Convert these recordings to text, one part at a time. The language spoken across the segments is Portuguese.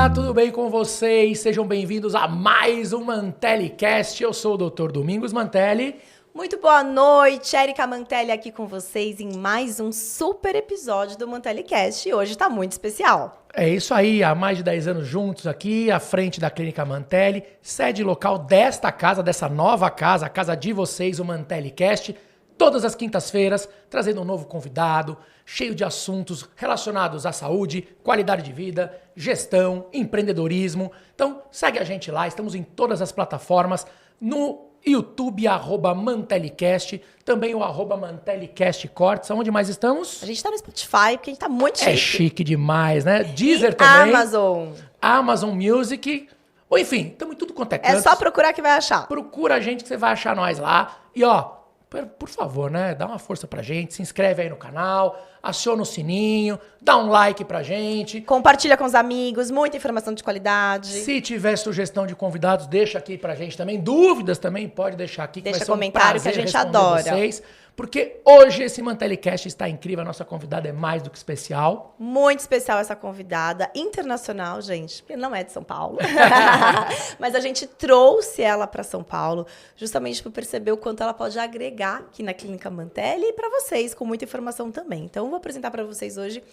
Olá, tudo bem com vocês? Sejam bem-vindos a mais um MantelliCast. Eu sou o Dr. Domingos Mantelli. Muito boa noite, Érica Mantelli aqui com vocês em mais um super episódio do MantelliCast. E hoje tá muito especial. É isso aí, há mais de 10 anos juntos aqui, à frente da Clínica Mantelli, sede local desta casa, dessa nova casa, a casa de vocês, o MantelliCast. Todas as quintas-feiras, trazendo um novo convidado, cheio de assuntos relacionados à saúde, qualidade de vida, gestão, empreendedorismo. Então, segue a gente lá, estamos em todas as plataformas, no YouTube, @MantelliCast, também o @MantelliCast Cortes. Onde mais estamos? A gente tá no Spotify, porque a gente tá muito chique. É chique demais, né? Deezer e também. Amazon Music. Ou enfim, estamos em tudo quanto é canto. É só procurar que vai achar. Procura a gente que você vai achar nós lá. E ó, por favor, né? Dá uma força pra gente, se inscreve aí no canal, aciona o sininho, dá um like pra gente. Compartilha com os amigos, muita informação de qualidade. Se tiver sugestão de convidados, deixa aqui pra gente também. Dúvidas também, pode deixar aqui. Que deixa vai ser comentário um que a prazer gente responder adora. Vocês, porque hoje esse MantelliCast está incrível, a nossa convidada é mais do que especial. Muito especial essa convidada, internacional, gente, porque não é de São Paulo. Mas a gente trouxe ela para São Paulo justamente para perceber o quanto ela pode agregar aqui na Clínica Mantelli e para vocês, com muita informação também. Então, eu vou apresentar para vocês hoje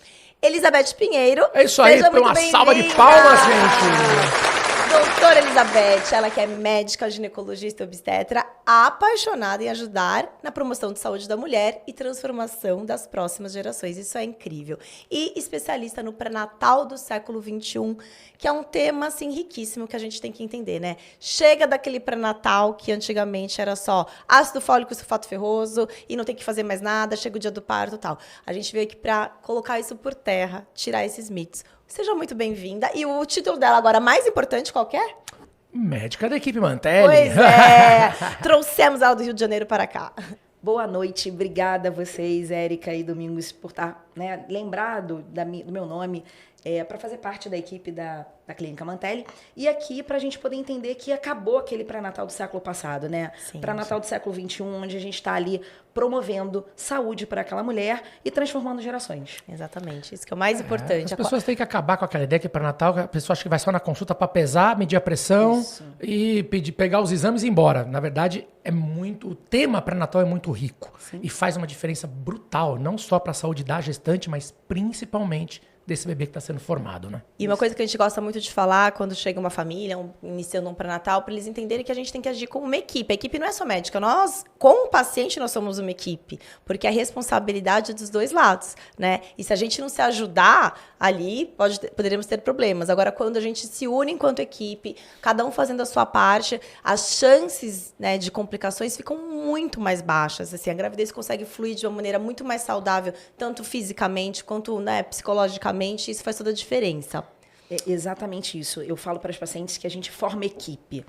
Elizabeth Pinheiro. É isso aí, para uma salva de palmas, gente! Doutora Elizabeth, ela que é médica, ginecologista e obstetra, apaixonada em ajudar na promoção de saúde da mulher e transformação das próximas gerações. Isso é incrível. E especialista no pré-natal do século XXI, que é um tema, assim, riquíssimo que a gente tem que entender, né? Chega daquele pré-natal que antigamente era só ácido fólico e sulfato ferroso e não tem que fazer mais nada, chega o dia do parto e tal. A gente veio aqui para colocar isso por terra, tirar esses mitos. Seja muito bem-vinda. E o título dela agora, mais importante, qual que é? Médica da equipe Mantelli. Pois é. Trouxemos ela do Rio de Janeiro para cá. Boa noite. Obrigada a vocês, Érica e Domingos, por estar lembrado do meu nome, para fazer parte da equipe da Clínica Mantelli. E aqui para a gente poder entender que acabou aquele pré-natal do século passado, né? Pré-natal do século XXI, onde a gente está ali promovendo saúde para aquela mulher e transformando gerações. Exatamente. Isso que é o mais importante. As pessoas têm que acabar com aquela ideia que pré-natal, a pessoa acha que vai só na consulta para pesar, medir a pressão e pegar os exames e ir embora. Na verdade, o tema pré-natal é muito rico. Sim. E faz uma diferença brutal, não só para a saúde da gestante, mas principalmente desse bebê que está sendo formado, né? E uma coisa que a gente gosta muito de falar quando chega uma família, iniciando um pré-natal, para eles entenderem que a gente tem que agir como uma equipe. A equipe não é só médica. Nós, como paciente, nós somos uma equipe. Porque a responsabilidade é dos dois lados, né? E se a gente não se ajudar ali, poderíamos ter problemas. Agora, quando a gente se une enquanto equipe, cada um fazendo a sua parte, as chances, né, de complicações ficam muito mais baixas. Assim, a gravidez consegue fluir de uma maneira muito mais saudável, tanto fisicamente quanto, né, psicologicamente. Isso faz toda a diferença. É exatamente isso. Eu falo para os pacientes que a gente forma equipe.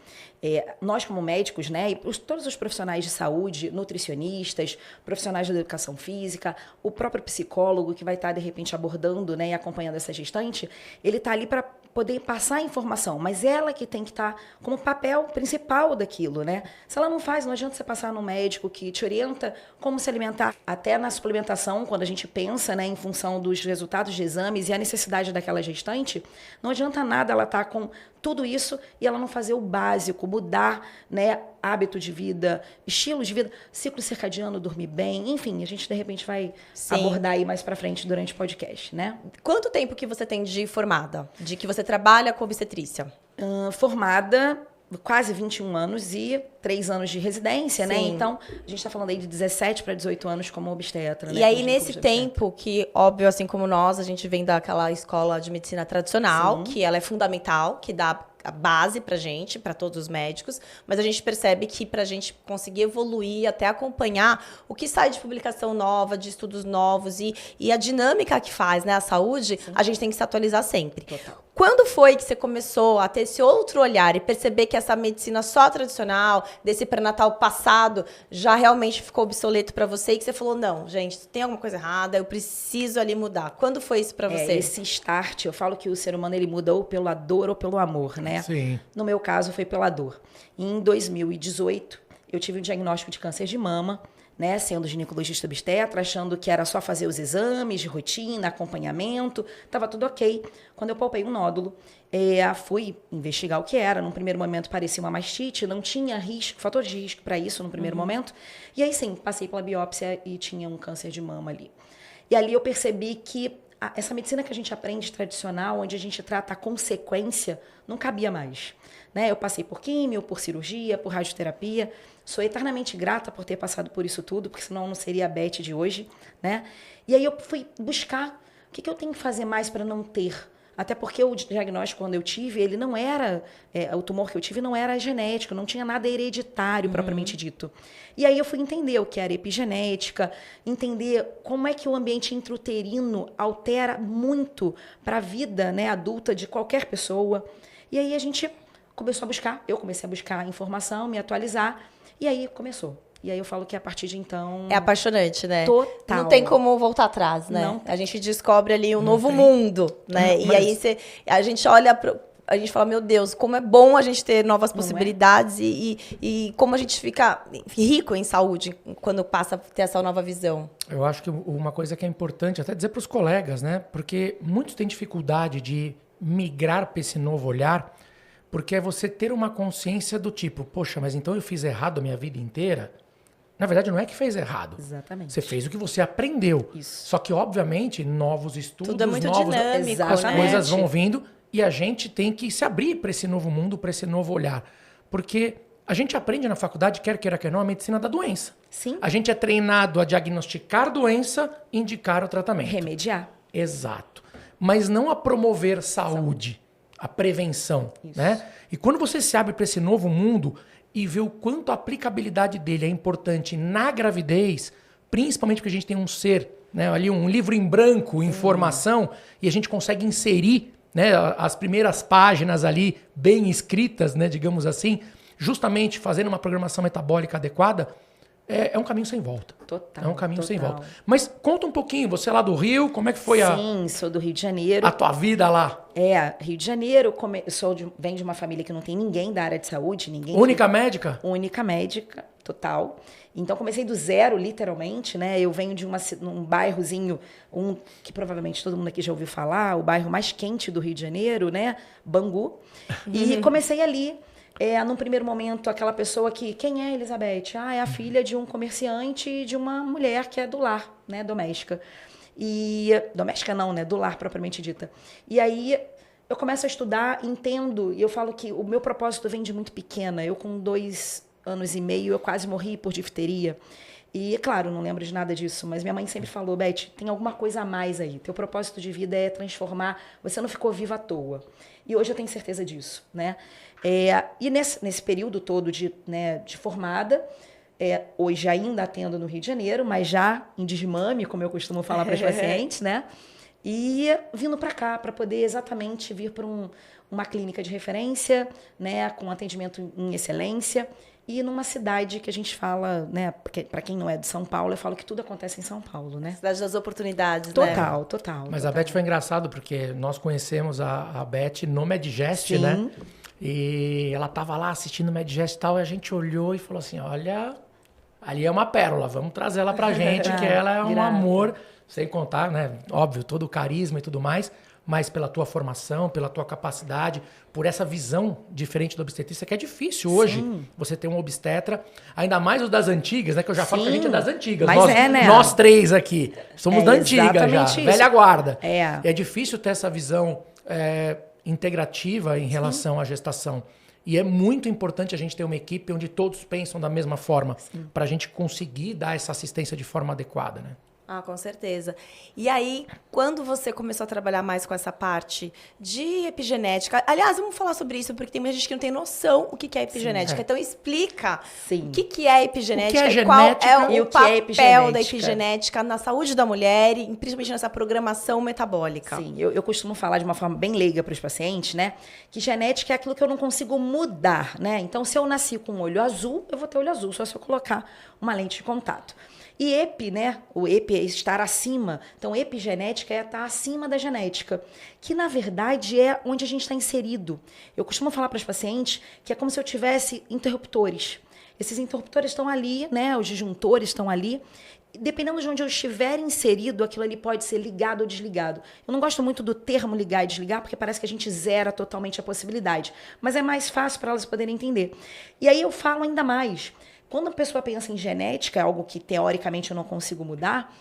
Nós, como médicos, né, e todos os profissionais de saúde, nutricionistas, profissionais da educação física, o próprio psicólogo que vai estar, de repente, abordando, né, e acompanhando essa gestante, ele está ali para poder passar a informação, mas ela que tem que estar como papel principal daquilo, né? Se ela não faz, não adianta você passar no médico que te orienta como se alimentar. Até na suplementação, quando a gente pensa, né, em função dos resultados de exames e a necessidade daquela gestante, não adianta nada ela estar com tudo isso e ela não fazer o básico, mudar, né, hábito de vida, estilo de vida, ciclo circadiano, dormir bem, enfim, a gente de repente vai abordar aí mais pra frente durante o podcast, né? Quanto tempo que você tem de formada? De que você trabalha com obstetrícia? Formada quase 21 anos e 3 anos de residência, né? Então, a gente está falando aí de 17 para 18 anos como obstetra. E né? aí, nesse tempo que, óbvio, assim como nós, a gente vem daquela escola de medicina tradicional, que ela é fundamental, que dá a base pra gente, para todos os médicos, mas a gente percebe que pra gente conseguir evoluir, até acompanhar o que sai de publicação nova, de estudos novos e a dinâmica que faz, né, a saúde, a gente tem que se atualizar sempre. Total. Quando foi que você começou a ter esse outro olhar e perceber que essa medicina só tradicional, desse pré-natal passado, já realmente ficou obsoleto para você e que você falou, não, gente, tem alguma coisa errada, eu preciso ali mudar. Quando foi isso para você? Esse start, eu falo que o ser humano ele muda ou pela dor ou pelo amor, né? Sim. No meu caso, foi pela dor. Em 2018, eu tive um diagnóstico de câncer de mama, né, sendo ginecologista obstetra, achando que era só fazer os exames de rotina, acompanhamento, estava tudo ok. Quando eu palpei um nódulo, fui investigar o que era. Num primeiro momento parecia uma mastite, não tinha risco, fator de risco para isso no primeiro momento. E aí sim, passei pela biópsia e tinha um câncer de mama ali. E ali eu percebi que essa medicina que a gente aprende tradicional, onde a gente trata a consequência, não cabia mais. Né? Eu passei por químio, por cirurgia, por radioterapia. Sou eternamente grata por ter passado por isso tudo, porque senão eu não seria a Beth de hoje. Né? E aí eu fui buscar o que eu tenho que fazer mais para não ter. Até porque o diagnóstico, quando eu tive, ele não era... o tumor que eu tive não era genético, não tinha nada hereditário, propriamente dito. E aí eu fui entender o que era epigenética, entender como é que o ambiente intrauterino altera muito para a vida, né, adulta de qualquer pessoa. E aí a gente começou a buscar, eu comecei a buscar informação, me atualizar, e aí começou. E aí eu falo que a partir de então... É apaixonante, né? Total. Não tem como voltar atrás, né? Não. A gente descobre ali um novo mundo, né? E aí a gente olha... A gente fala, meu Deus, como é bom a gente ter novas possibilidades e como a gente fica rico em saúde quando passa a ter essa nova visão. Eu acho que uma coisa que é importante até dizer para os colegas, né? Porque muitos têm dificuldade de migrar para esse novo olhar, porque é você ter uma consciência do tipo, poxa, mas então eu fiz errado a minha vida inteira? Na verdade, não é que fez errado. Exatamente. Você fez o que você aprendeu. Isso. Só que, obviamente, novos estudos, tudo é muito novos, dinâmico, as né? coisas vão vindo e a gente tem que se abrir para esse novo mundo, para esse novo olhar. Porque a gente aprende na faculdade, quer queira, quer não, a medicina da doença. Sim. A gente é treinado a diagnosticar doença e indicar o tratamento. Remediar. Exato. Mas não a promover saúde, a prevenção. Né? E quando você se abre para esse novo mundo e vê o quanto a aplicabilidade dele é importante na gravidez, principalmente porque a gente tem um ser, né, ali um livro em branco, informação, e a gente consegue inserir, né, as primeiras páginas ali bem escritas, né, digamos assim, justamente fazendo uma programação metabólica adequada, é um caminho sem volta. Total. É um caminho sem total. volta. Mas conta um pouquinho, você é lá do Rio, como é que foi Sim, sou do Rio de Janeiro. a tua vida lá? Rio de Janeiro, venho de uma família que não tem ninguém da área de saúde, ninguém. Única médica? Única médica, total. Então comecei do zero, literalmente, né? Eu venho de um bairrozinho, que provavelmente todo mundo aqui já ouviu falar, o bairro mais quente do Rio de Janeiro, né? Bangu. E comecei ali. Num primeiro momento, aquela pessoa que... Quem é Elizabeth? É a filha de um comerciante e de uma mulher que é do lar, né? Doméstica. Doméstica não, né? Do lar, propriamente dita. E aí, eu começo a estudar, entendo, e eu falo que o meu propósito vem de muito pequena. Eu, com 2 anos e meio, eu quase morri por difteria. E, claro, não lembro de nada disso, mas minha mãe sempre falou, Beth, tem alguma coisa a mais aí. Teu propósito de vida é transformar... Você não ficou viva à toa. E hoje eu tenho certeza disso, né? E nesse período todo de formada, hoje ainda atendo no Rio de Janeiro, mas já em desmame, como eu costumo falar para as pacientes, né? E vindo para cá, para poder exatamente vir para uma clínica de referência, né? Com atendimento em excelência. E numa cidade que a gente fala, né? Porque para quem não é de São Paulo, eu falo que tudo acontece em São Paulo, né? Cidade das oportunidades, Total, né? total. Mas total. a Beth foi engraçado, porque nós conhecemos a Beth no Medgest, né? E ela tava lá assistindo o Medgest e tal, e a gente olhou e falou assim, olha, ali é uma pérola, vamos trazer ela pra gente, que ela é um grata. amor, sem contar, né? Óbvio, todo o carisma e tudo mais, mas pela tua formação, pela tua capacidade, por essa visão diferente da obstetrícia, que é difícil hoje você ter um obstetra, ainda mais os das antigas, né? Que eu já falo que a gente é das antigas. Mas Nós, nós 3 aqui somos da antiga já, exatamente isso. velha guarda. É difícil ter essa visão integrativa em relação à gestação. E é muito importante a gente ter uma equipe onde todos pensam da mesma forma, para a gente conseguir dar essa assistência de forma adequada, né? Ah, com certeza. E aí, quando você começou a trabalhar mais com essa parte de epigenética... Aliás, vamos falar sobre isso, porque tem muita gente que não tem noção o que é epigenética. Então, explica o que é epigenética, o que é e qual genética é e o o que é papel da epigenética. epigenética na saúde da mulher, e principalmente nessa programação metabólica. Sim, eu costumo falar de uma forma bem leiga para os pacientes, né? Que genética é aquilo que eu não consigo mudar, né? Então, se eu nasci com olho azul, eu vou ter olho azul, só se eu colocar uma lente de contato. E epi, né? O epi é estar acima. Então, epigenética é estar acima da genética, que na verdade é onde a gente está inserido. Eu costumo falar para os pacientes que é como se eu tivesse interruptores. Esses interruptores estão ali, né? Os disjuntores estão ali. Dependendo de onde eu estiver inserido, aquilo ali pode ser ligado ou desligado. Eu não gosto muito do termo ligar e desligar, porque parece que a gente zera totalmente a possibilidade. Mas é mais fácil para elas poderem entender. E aí eu falo ainda mais. Quando a pessoa pensa em genética, algo que teoricamente eu não consigo mudar,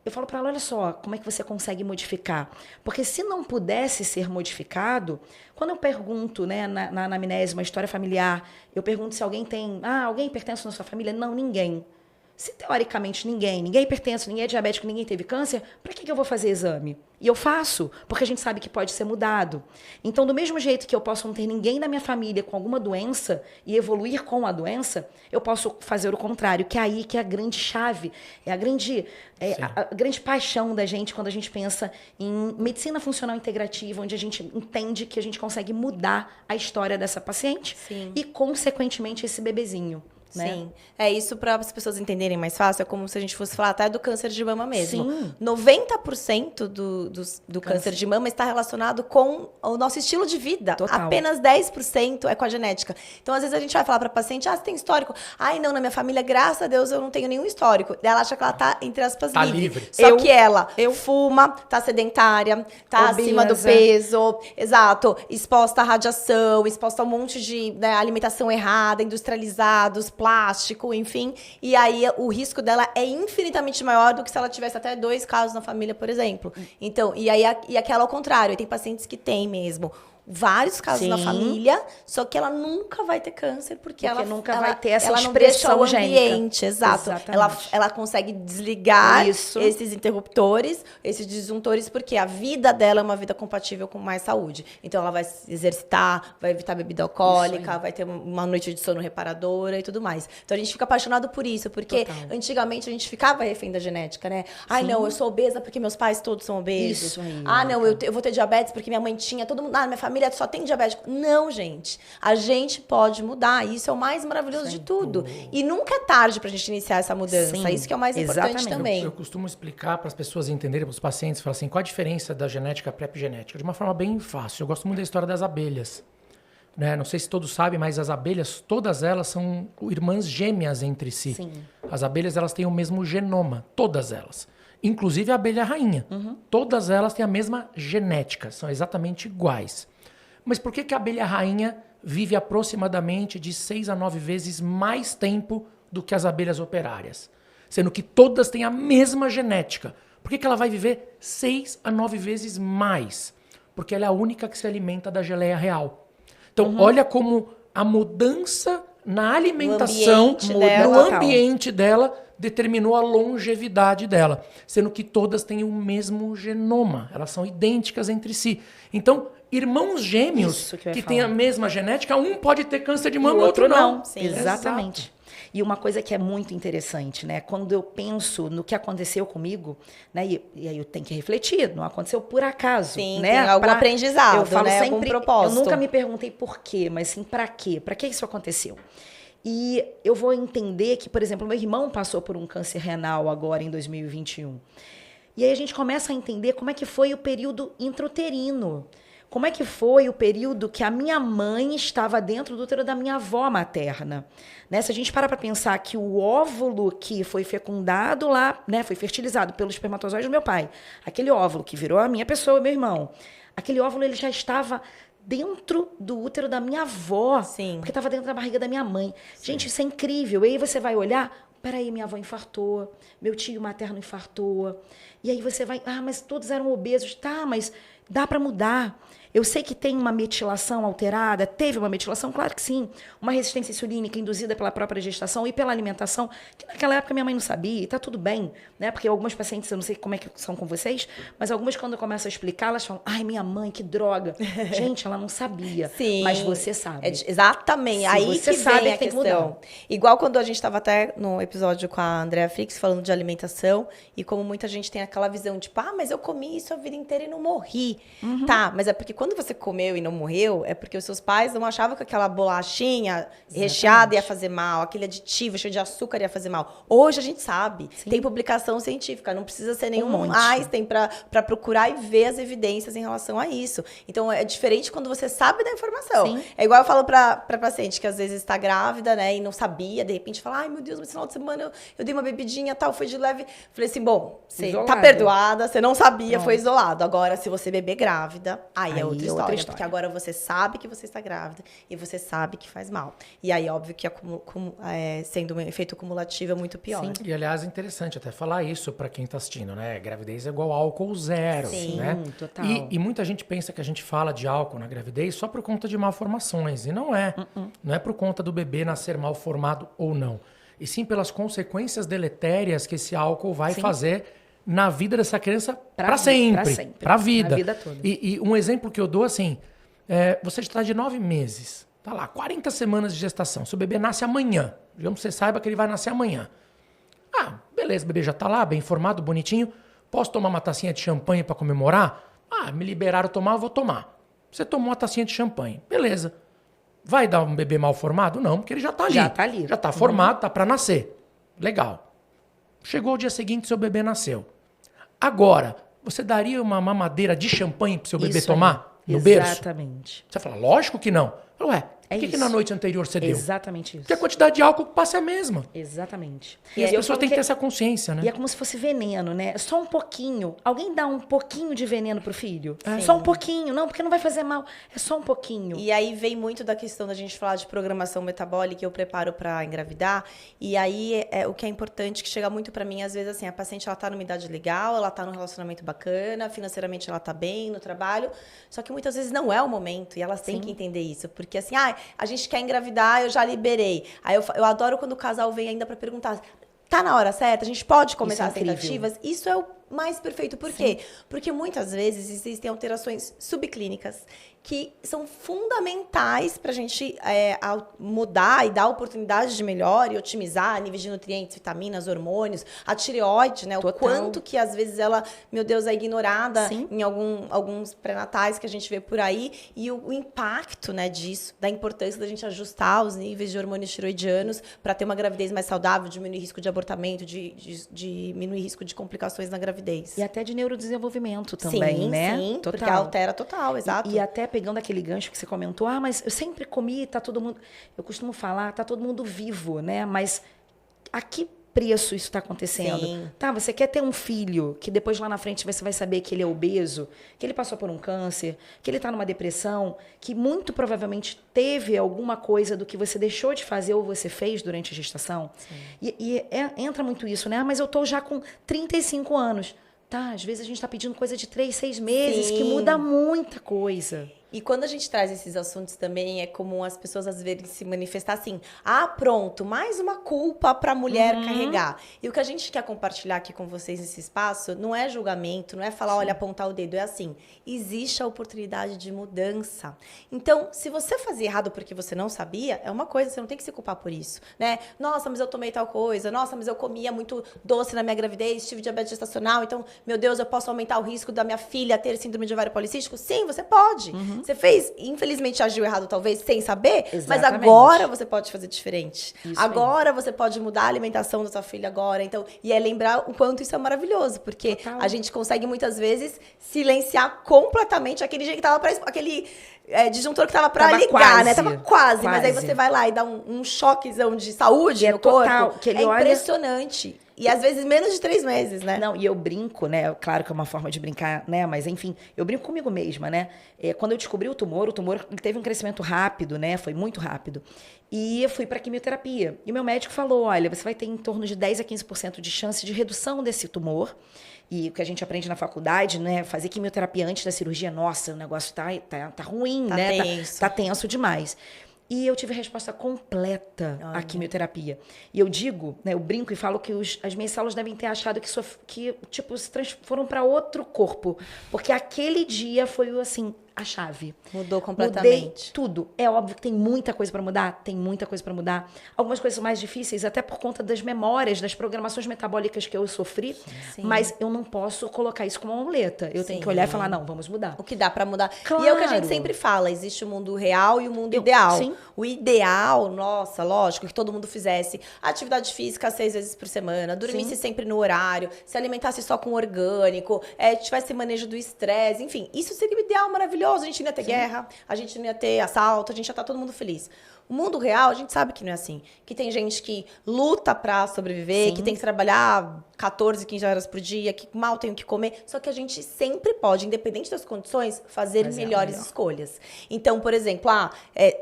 eu falo para ela, olha só, como é que você consegue modificar? Porque se não pudesse ser modificado, quando eu pergunto, né, na anamnese, uma história familiar, eu pergunto se alguém tem, alguém pertence na sua família? Não, ninguém. Se teoricamente ninguém pertence, ninguém é diabético, ninguém teve câncer, para que eu vou fazer exame? E eu faço, porque a gente sabe que pode ser mudado. Então, do mesmo jeito que eu posso não ter ninguém da minha família com alguma doença e evoluir com a doença, eu posso fazer o contrário, que é aí que é a grande chave, é a grande paixão da gente quando a gente pensa em medicina funcional integrativa, onde a gente entende que a gente consegue mudar a história dessa paciente e, consequentemente, esse bebezinho. Né? Sim, é isso para as pessoas entenderem mais fácil, é como se a gente fosse falar até do câncer de mama mesmo. Sim. 90% do câncer de mama está relacionado com o nosso estilo de vida. Total. Apenas 10% é com a genética. Então, às vezes a gente vai falar para a paciente, você tem histórico? Ai, não, na minha família, graças a Deus, eu não tenho nenhum histórico. Ela acha que ela tá, entre aspas, livre. Só que ela fuma, tá sedentária, tá obesa, acima do peso, exato, exposta à radiação, exposta a um monte de alimentação errada, industrializados, plástico, enfim. E aí o risco dela é infinitamente maior do que se ela tivesse até 2 casos na família, por exemplo. Então, e aquela ao contrário, tem pacientes que têm mesmo vários casos na família, só que ela nunca vai ter câncer porque ela nunca vai ter essa ela não deixa expressão o ambiente, gênica. exato. Ela consegue desligar esses interruptores, esses disjuntores, porque a vida dela é uma vida compatível com mais saúde. Então ela vai se exercitar, vai evitar bebida alcoólica, vai ter uma noite de sono reparadora e tudo mais. Então a gente fica apaixonado por isso, porque antigamente a gente ficava refém da genética, né? Ai, não, eu sou obesa porque meus pais todos são obesos. Isso aí, não, eu vou ter diabetes porque minha mãe tinha, todo mundo, minha família só tem diabético. Não, gente. A gente pode mudar. Isso é o mais maravilhoso de tudo. E nunca é tarde pra gente iniciar essa mudança. Sim, isso que é o mais importante também. Eu costumo explicar para as pessoas entenderem, para os pacientes, falar assim, qual a diferença da genética para a epigenética? De uma forma bem fácil. Eu gosto muito da história das abelhas. Né? Não sei se todos sabem, mas as abelhas, todas elas são irmãs gêmeas entre si. Sim. As abelhas, elas têm o mesmo genoma. Todas elas. Inclusive a abelha rainha. Todas elas têm a mesma genética. São exatamente iguais. Mas por que a abelha rainha vive aproximadamente de 6 a 9 vezes mais tempo do que as abelhas operárias? Sendo que todas têm a mesma genética. Por que ela vai viver 6 a 9 vezes mais? Porque ela é a única que se alimenta da geleia real. Então, olha como a mudança na alimentação, no ambiente dela, determinou a longevidade dela. Sendo que todas têm o mesmo genoma. Elas são idênticas entre si. Então, irmãos gêmeos que têm a mesma genética, um pode ter câncer de mama, o outro não. Sim, exatamente. Exato. E uma coisa que é muito interessante, né? Quando eu penso no que aconteceu comigo, né? E aí eu tenho que refletir, não aconteceu por acaso. Sim, né? Tem algum aprendizado, eu falo sempre, algum propósito. Eu nunca me perguntei por quê, mas sim pra quê? Pra que isso aconteceu? E eu vou entender que, por exemplo, meu irmão passou por um câncer renal agora em 2021. E aí a gente começa a entender como é que foi o período intrauterino. Como é que foi o período que a minha mãe estava dentro do útero da minha avó materna? Né? Se a gente parar para pensar que o óvulo que foi fecundado lá, né, foi fertilizado pelo espermatozoide do meu pai, aquele óvulo que virou a minha pessoa, meu irmão, aquele óvulo ele já estava dentro do útero da minha avó, porque estava dentro da barriga da minha mãe. Gente, isso é incrível. E aí você vai olhar, peraí, minha avó infartou, meu tio materno infartou. E aí você vai, mas todos eram obesos. Tá, mas dá para mudar. Eu sei que tem uma metilação alterada, teve uma metilação, claro que sim. Uma resistência insulínica induzida pela própria gestação e pela alimentação, que naquela época minha mãe não sabia, e tá tudo bem, né? Porque algumas pacientes, eu não sei como é que são com vocês, mas algumas quando eu começo a explicar, elas falam, ai, minha mãe, que droga. Gente, ela não sabia, mas você sabe. Exatamente, aí você que sabe vem a que tem que questão. mudar. Igual quando a gente estava até no episódio com a Andrea Frix, falando de alimentação, e como muita gente tem aquela visão, tipo, mas eu comi isso a vida inteira e não morri. Tá, mas é porque quando você comeu e não morreu, é porque os seus pais não achavam que aquela bolachinha recheada ia fazer mal, aquele aditivo cheio de açúcar ia fazer mal. Hoje a gente sabe. Sim. Tem publicação científica, não precisa ser nenhum monte. Einstein para procurar e ver as evidências em relação a isso. Então, é diferente quando você sabe da informação. Sim. É igual eu falo para paciente que às vezes está grávida, né, e não sabia, de repente fala, ai, meu Deus, mas esse final de semana eu dei uma bebidinha, tal, foi de leve. Falei assim, bom, você Isolada. tá perdoada, você não sabia, Pronto. foi isolado. Agora, se você beber grávida, aí é outra é história, outra história. porque agora você sabe que você está grávida e você sabe que faz mal. E aí, óbvio que sendo um efeito cumulativo é muito pior. Sim. E, aliás, é interessante até falar isso para quem tá assistindo, né? Gravidez é igual álcool zero, Sim, né? total. E muita gente pensa que a gente fala de álcool na gravidez só por conta de malformações. E não é. Não é por conta do bebê nascer mal formado ou não. E sim pelas consequências deletérias que esse álcool vai fazer na vida dessa criança para sempre. Para a vida. Na vida toda. E um exemplo que eu dou, assim, você está de 9 meses, tá lá, 40 semanas de gestação. Seu bebê nasce amanhã. Digamos que você saiba que ele vai nascer amanhã. Ah, beleza, o bebê já tá lá, bem formado, bonitinho. Posso tomar uma tacinha de champanhe para comemorar? Ah, me liberaram tomar, eu vou tomar. Você tomou uma tacinha de champanhe. Beleza. Vai dar um bebê mal formado? Não, porque ele já tá ali. Já tá ali. Já tá formado, tá para nascer. Legal. Chegou o dia seguinte, seu bebê nasceu. Agora, você daria uma mamadeira de champanhe pro seu bebê Isso tomar aí. no berço? Exatamente. Você fala, lógico que não. Fala, ué, É por que isso. na noite anterior você deu? Exatamente isso. Porque a quantidade de álcool que passa é a mesma. Exatamente. E as eu pessoas falo têm que ter essa consciência, né? E é como se fosse veneno, né? Só um pouquinho. Alguém dá um pouquinho de veneno pro filho? Sim. Só um pouquinho. Não, porque não vai fazer mal. É só um pouquinho. E aí vem muito da questão da gente falar de programação metabólica que eu preparo para engravidar. E aí o que é importante que chega muito para mim às vezes assim, a paciente ela tá numa idade legal, ela tá num relacionamento bacana, financeiramente ela tá bem no trabalho, só que muitas vezes não é o momento e elas têm que entender isso, porque assim, a gente quer engravidar, eu já liberei. Aí eu adoro quando o casal vem ainda para perguntar, tá na hora certa? A gente pode começar as incrível. tentativas? Isso é o mais perfeito. Por quê? Porque muitas vezes existem alterações subclínicas que são fundamentais para a gente mudar e dar oportunidade de melhora e otimizar níveis de nutrientes, vitaminas, hormônios, a tireoide, né? O Total. quanto que às vezes ela, meu Deus, é ignorada Sim. em alguns pré-natais que a gente vê por aí e o impacto, né, disso, da importância da gente ajustar os níveis de hormônios tiroidianos para ter uma gravidez mais saudável, diminuir risco de abortamento, diminuir risco de complicações na gravidez. E até de neurodesenvolvimento também, sim, né? Sim, Total. porque altera total, exato. E até pegando aquele gancho que você comentou, mas eu sempre comi, tá todo mundo... Eu costumo falar, tá todo mundo vivo, né? Mas a que preço isso está acontecendo? Sim. Tá, você quer ter um filho que depois lá na frente você vai saber que ele é obeso, que ele passou por um câncer, que ele tá numa depressão, que muito provavelmente teve alguma coisa do que você deixou de fazer ou você fez durante a gestação? Entra muito isso, né? Mas eu tô já com 35 anos. Tá, às vezes a gente tá pedindo coisa de 3, 6 meses, Sim. que muda muita coisa. E quando a gente traz esses assuntos também, é comum as pessoas às vezes se manifestar assim, pronto, mais uma culpa para a mulher carregar. E o que a gente quer compartilhar aqui com vocês nesse espaço não é julgamento, não é falar, olha, apontar o dedo, é assim, existe a oportunidade de mudança. Então, se você fazia errado porque você não sabia, é uma coisa, você não tem que se culpar por isso, né? Nossa, mas eu tomei tal coisa, nossa, mas eu comia muito doce na minha gravidez, tive diabetes gestacional, então, meu Deus, eu posso aumentar o risco da minha filha ter síndrome de ovário policístico? Sim, você pode. Você fez, infelizmente agiu errado talvez sem saber, mas Exatamente. agora você pode fazer diferente. Isso agora você pode mudar a alimentação da sua filha agora. Então, e é lembrar o quanto isso é maravilhoso, porque Total. a gente consegue muitas vezes silenciar completamente aquele jeito que tava aquele disjuntor que tava pra Tava ligar, quase, né? Tava quase, mas aí quase. você vai lá e dá um choquezão de saúde E no total, corpo. que ele é olha- impressionante. E às vezes menos de 3 meses, né? Não, e eu brinco, né? Claro que é uma forma de brincar, né? Mas enfim, eu brinco comigo mesma, né? Quando eu descobri o tumor ele teve um crescimento rápido, né? Foi muito rápido. E eu fui para quimioterapia. E o meu médico falou: olha, você vai ter em torno de 10 a 15% de chance de redução desse tumor. E o que a gente aprende na faculdade, né? Fazer quimioterapia antes da cirurgia, nossa, o negócio tá ruim, Tá né? tenso. Tá tenso demais. E eu tive resposta completa à Olha. quimioterapia. E eu digo, né, eu brinco e falo que as minhas células devem ter achado que tipo, foram para outro corpo. Porque aquele dia foi, assim, a chave. Mudou Mudei completamente. tudo. É óbvio que tem muita coisa para mudar, tem muita coisa para mudar. Algumas coisas mais difíceis, até por conta das memórias, das programações metabólicas que eu sofri, Sim. mas eu não posso colocar isso como uma muleta. Eu tenho que olhar e falar, não, vamos mudar. O que dá pra mudar. Claro. E é o que a gente sempre fala, existe o mundo real e o mundo ideal. Sim. O ideal, nossa, lógico, que todo mundo fizesse atividade física 6 vezes por semana, dormisse sempre no horário, se alimentasse só com orgânico, tivesse manejo do estresse, enfim, isso seria o ideal maravilhoso. A gente não ia ter guerra, a gente não ia ter assalto, a gente ia estar todo mundo feliz. O mundo real, a gente sabe que não é assim. Que tem gente que luta pra sobreviver, que tem que trabalhar 14, 15 horas por dia, que mal tem o que comer. Só que a gente sempre pode, independente das condições, fazer melhores escolhas. Então, por exemplo,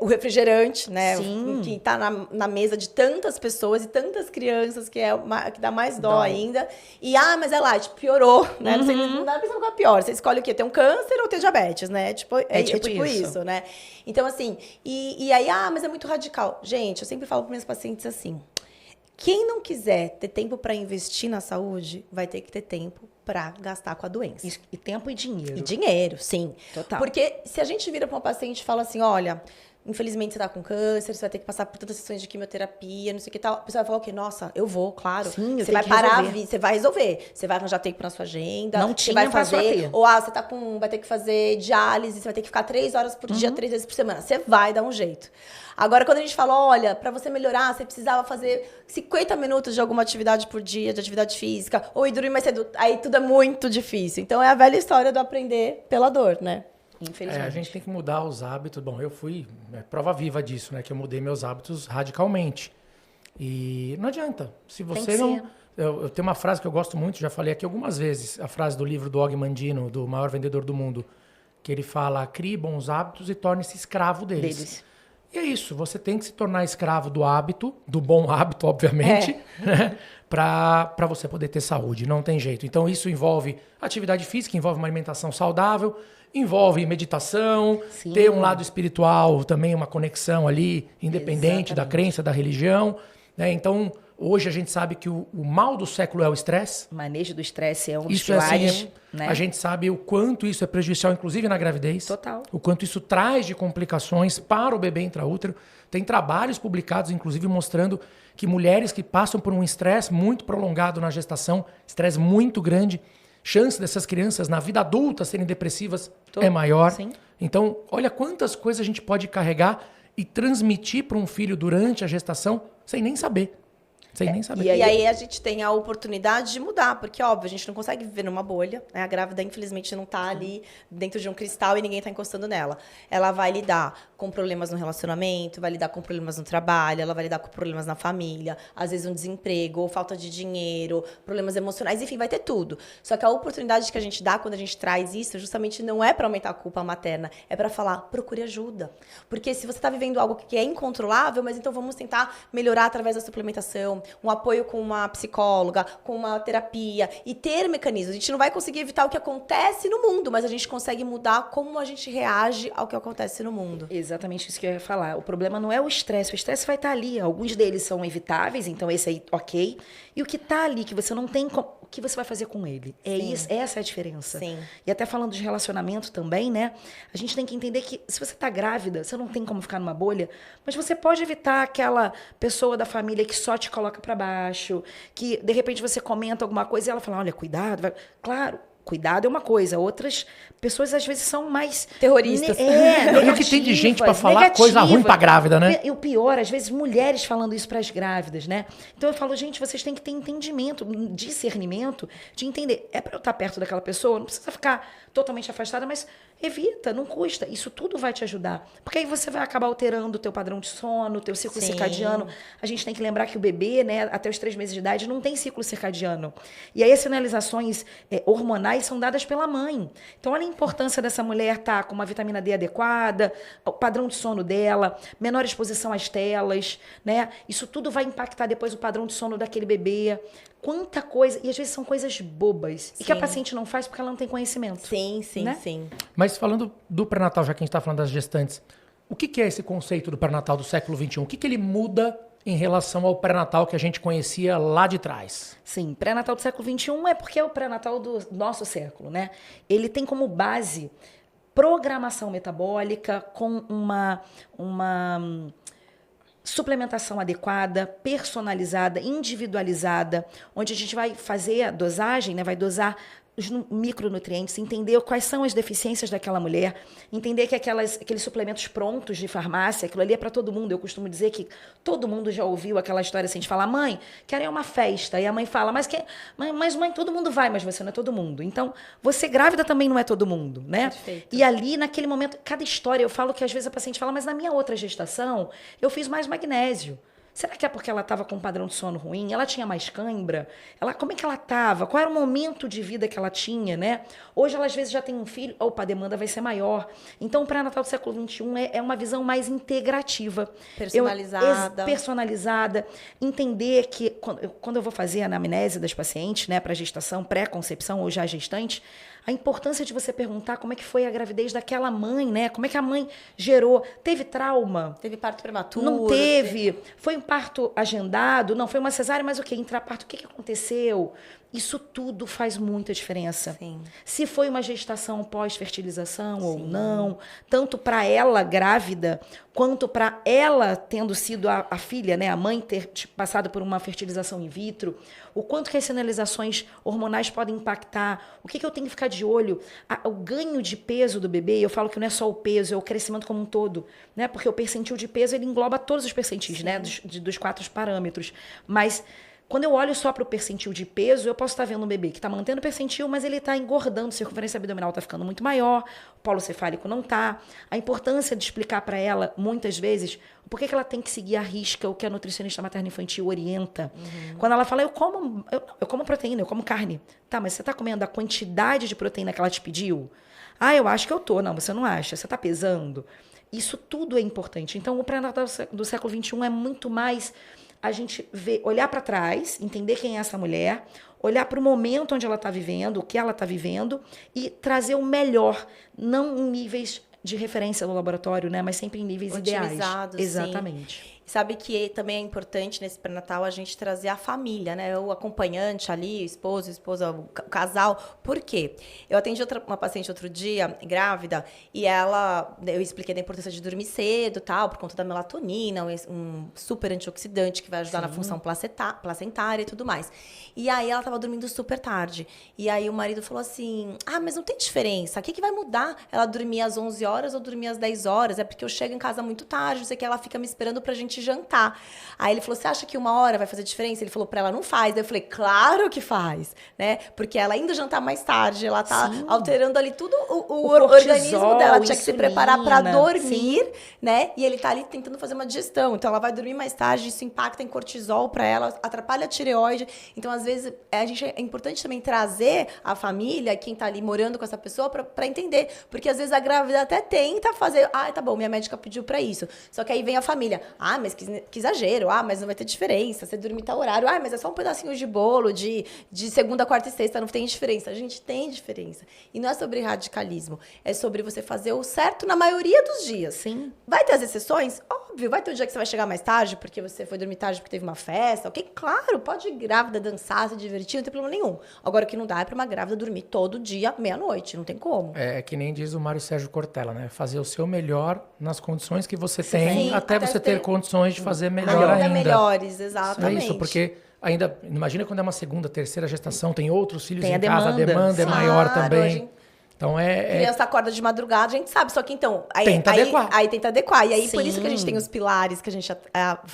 o refrigerante, né? Que tá na mesa de tantas pessoas e tantas crianças, que dá mais dó ainda. E, mas é light, piorou, né? Não dá pra pensar qual é pior. Você escolhe o quê? Ter um câncer ou ter diabetes, né? É tipo isso, né? Então, assim, e aí, mas é muito radical. Gente, eu sempre falo para minhas pacientes assim: quem não quiser ter tempo para investir na saúde, vai ter que ter tempo para gastar com a doença. Isso, e tempo e dinheiro. E dinheiro, sim. Total. Porque se a gente vira para uma paciente e fala assim, olha, infelizmente você tá com câncer, você vai ter que passar por tantas sessões de quimioterapia, não sei o que tal. A pessoa vai falar o quê? Nossa, eu vou, claro. Sim, você vai parar a vida, você vai resolver. Você vai arranjar tempo na sua agenda. Não você tinha, vai passou a fazer. ter. Ou você vai ter que fazer diálise, você vai ter que ficar 3 horas por dia, 3 vezes por semana. Você vai dar um jeito. Agora, quando a gente fala, olha, para você melhorar, você precisava fazer 50 minutos de alguma atividade por dia, de atividade física, ou ir dormir mais cedo, aí tudo é muito difícil. Então, é a velha história do aprender pela dor, né? Infelizmente. A gente tem que mudar os hábitos. Bom, eu fui prova viva disso, né? Que eu mudei meus hábitos radicalmente. E não adianta. Se você não... Eu tenho uma frase que eu gosto muito, já falei aqui algumas vezes, a frase do livro do Og Mandino, do maior vendedor do mundo, que ele fala, crie bons hábitos e torne-se escravo deles. E é isso, você tem que se tornar escravo do hábito, do bom hábito, obviamente, né? Para você poder ter saúde, não tem jeito. Então isso envolve atividade física, envolve uma alimentação saudável, envolve meditação, ter um lado espiritual, também uma conexão ali, independente da crença, da religião, né? Então, hoje a gente sabe que o mal do século é o estresse. O manejo do estresse é um dos Isso pilares, né? A gente sabe o quanto isso é prejudicial, inclusive na gravidez. Total. O quanto isso traz de complicações para o bebê intraútero. Tem trabalhos publicados, inclusive, mostrando que mulheres que passam por um estresse muito prolongado na gestação, estresse muito grande, chance dessas crianças na vida adulta serem depressivas é maior. Sim. Então, olha quantas coisas a gente pode carregar e transmitir para um filho durante a gestação sem nem saber. Sem nem saber. E aí a gente tem a oportunidade de mudar, porque, óbvio, a gente não consegue viver numa bolha, né? A grávida, infelizmente, não tá ali dentro de um cristal e ninguém tá encostando nela. Ela vai lidar com problemas no relacionamento, vai lidar com problemas no trabalho, ela vai lidar com problemas na família, às vezes um desemprego, ou falta de dinheiro, problemas emocionais, enfim, vai ter tudo. Só que a oportunidade que a gente dá quando a gente traz isso, justamente não é para aumentar a culpa materna, é para falar, procure ajuda. Porque se você tá vivendo algo que é incontrolável, mas então vamos tentar melhorar através da suplementação, um apoio com uma psicóloga, com uma terapia e ter mecanismos. A gente não vai conseguir evitar o que acontece no mundo, mas a gente consegue mudar como a gente reage ao que acontece no mundo. Exatamente isso que eu ia falar. O problema não é o estresse vai estar ali. Alguns deles são evitáveis, então esse aí, ok. E o que está ali, que você não tem... O que você vai fazer com ele? Essa é a diferença. Sim. E até falando de relacionamento também, né? A gente tem que entender que se você está grávida, você não tem como ficar numa bolha, mas você pode evitar aquela pessoa da família que só te coloca para baixo, que de repente você comenta alguma coisa e ela fala, olha, cuidado. Claro, cuidado é uma coisa. Outras pessoas, às vezes, são mais... terroristas. E o que tem de gente para falar coisa ruim para grávida, né? E o pior, às vezes, mulheres falando isso para as grávidas, né? Então eu falo, gente, vocês têm que ter entendimento, discernimento, de entender. É para eu estar perto daquela pessoa, não precisa ficar totalmente afastada, mas evita, não custa. Isso tudo vai te ajudar. Porque aí você vai acabar alterando o teu padrão de sono, o teu ciclo circadiano. A gente tem que lembrar que o bebê, né, até os 3 meses de idade, não tem ciclo circadiano. E aí as sinalizações hormonais são dadas pela mãe. Então, olha a importância dessa mulher estar com uma vitamina D adequada, o padrão de sono dela, menor exposição às telas, né? Isso tudo vai impactar depois o padrão de sono daquele bebê. Quanta coisa, e às vezes são coisas bobas, e que a paciente não faz porque ela não tem conhecimento. Sim, né? Mas falando do pré-natal, já que a gente está falando das gestantes, o que é esse conceito do pré-natal do século XXI? O que ele muda em relação ao pré-natal que a gente conhecia lá de trás? Sim, pré-natal do século XXI é porque é o pré-natal do nosso século, né? Ele tem como base programação metabólica, com uma suplementação adequada, personalizada, individualizada, onde a gente vai fazer a dosagem, né? Vai dosar os micronutrientes, entender quais são as deficiências daquela mulher, entender que aqueles suplementos prontos de farmácia, aquilo ali é para todo mundo. Eu costumo dizer que todo mundo já ouviu aquela história assim, de falar, mãe, quero ir a uma festa. E a mãe fala, mas mãe, todo mundo vai, mas você não é todo mundo. Então, você grávida também não é todo mundo, né? Perfeito. E ali, naquele momento, cada história, eu falo que às vezes a paciente fala, mas na minha outra gestação, eu fiz mais magnésio. Será que é porque ela estava com um padrão de sono ruim? Ela tinha mais cãibra? Como é que ela estava? Qual era o momento de vida que ela tinha, né? Hoje ela às vezes já tem um filho, opa, a demanda vai ser maior. Então o pré-natal do século XXI é uma visão mais integrativa. Personalizada. Personalizada. Entender que, quando eu vou fazer a anamnese das pacientes, né, para gestação, pré-concepção ou já gestante, a importância de você perguntar como é que foi a gravidez daquela mãe, né? Como é que a mãe gerou? Teve trauma? Teve parto prematuro? Não teve. Foi um parto agendado? Não, foi uma cesárea, mas o quê? Intraparto, o que aconteceu? Isso tudo faz muita diferença. Sim. Se foi uma gestação pós-fertilização ou não, tanto para ela grávida, quanto para ela tendo sido a filha, né, a mãe ter passado por uma fertilização in vitro, o quanto que as sinalizações hormonais podem impactar, o que eu tenho que ficar de olho, o ganho de peso do bebê, eu falo que não é só o peso, é o crescimento como um todo, né, porque o percentil de peso, ele engloba todos os percentis, né, dos 4 parâmetros, mas quando eu olho só para o percentil de peso, eu posso estar vendo um bebê que está mantendo o percentil, mas ele está engordando, a circunferência abdominal está ficando muito maior, o polo cefálico não está. A importância de explicar para ela, muitas vezes, por que ela tem que seguir à risca o que a nutricionista materno-infantil orienta. Quando ela fala, eu como proteína, eu como carne. Tá, mas você está comendo a quantidade de proteína que ela te pediu? Ah, eu acho que eu tô. Não, você não acha. Você está pesando. Isso tudo é importante. Então, o pré-natal do século XXI é muito mais a gente olhar para trás, entender quem é essa mulher, olhar para o momento onde ela está vivendo, o que ela está vivendo e trazer o melhor, não em níveis de referência do laboratório, né, mas sempre em níveis ideais. Exatamente. Sim. Sabe que também é importante nesse pré-natal a gente trazer a família, né? O acompanhante ali, o esposa, o casal. Por quê? Eu atendi uma paciente outro dia, grávida, e eu expliquei da importância de dormir cedo, tal, por conta da melatonina, um super antioxidante que vai ajudar na função placentária e tudo mais. E aí ela tava dormindo super tarde. E aí o marido falou assim, mas não tem diferença, o que vai mudar? Ela dormir às 11 horas ou dormir às 10 horas? É porque eu chego em casa muito tarde, não sei o que, ela fica me esperando pra gente jantar. Aí ele falou, você acha que 1 hora vai fazer diferença? Ele falou pra ela, não faz. Daí eu falei, claro que faz, né? Porque ela indo jantar mais tarde, ela tá alterando ali tudo o organismo dela, tinha que se preparar pra dormir, né? E ele tá ali tentando fazer uma digestão. Então ela vai dormir mais tarde, isso impacta em cortisol pra ela, atrapalha a tireoide. Então, às vezes, é importante também trazer a família, quem tá ali morando com essa pessoa, pra entender. Porque às vezes a grávida até tenta fazer, tá bom, minha médica pediu pra isso. Só que aí vem a família, mas que exagero, mas não vai ter diferença, você dormir tal horário, mas é só um pedacinho de bolo de segunda, quarta e sexta, não tem diferença. A gente tem diferença. E não é sobre radicalismo, é sobre você fazer o certo na maioria dos dias. Sim. Vai ter as exceções? Óbvio, vai ter um dia que você vai chegar mais tarde porque você foi dormir tarde porque teve uma festa, ok? Claro, pode ir grávida, dançar, se divertir, não tem problema nenhum. Agora, o que não dá é pra uma grávida dormir todo dia, meia-noite, não tem como. É que nem diz o Mário Sérgio Cortella, né? Fazer o seu melhor nas condições que você tem, até você ter condições de fazer melhor ainda. Melhores, exatamente. É isso, porque ainda, imagina quando é uma segunda, terceira gestação, tem outros filhos tem em casa, a demanda é maior também. Então criança acorda de madrugada, a gente sabe, só que então... Tenta adequar. Aí tenta adequar. E aí, por isso que a gente tem os pilares que a gente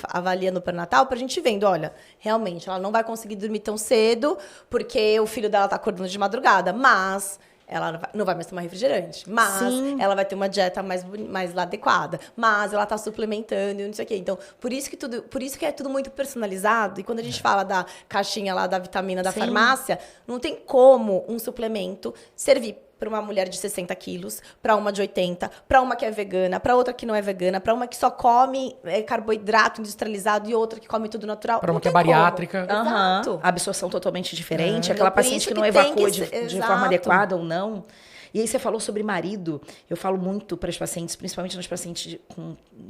avalia no pré-natal, pra gente vendo, olha, realmente, ela não vai conseguir dormir tão cedo, porque o filho dela tá acordando de madrugada, mas... ela não vai mais tomar refrigerante, mas ela vai ter uma dieta mais adequada, mas ela tá suplementando e não sei o quê. Então, por isso que é tudo muito personalizado. E quando a gente fala da caixinha lá da vitamina da farmácia, não tem como um suplemento servir para uma mulher de 60 quilos, para uma de 80, para uma que é vegana, para outra que não é vegana, para uma que só come carboidrato industrializado e outra que come tudo natural. Para uma que é bariátrica. Exato. Absorção totalmente diferente, aquela paciente que não evacua de forma adequada ou não. E aí você falou sobre marido, eu falo muito para as pacientes, principalmente nas pacientes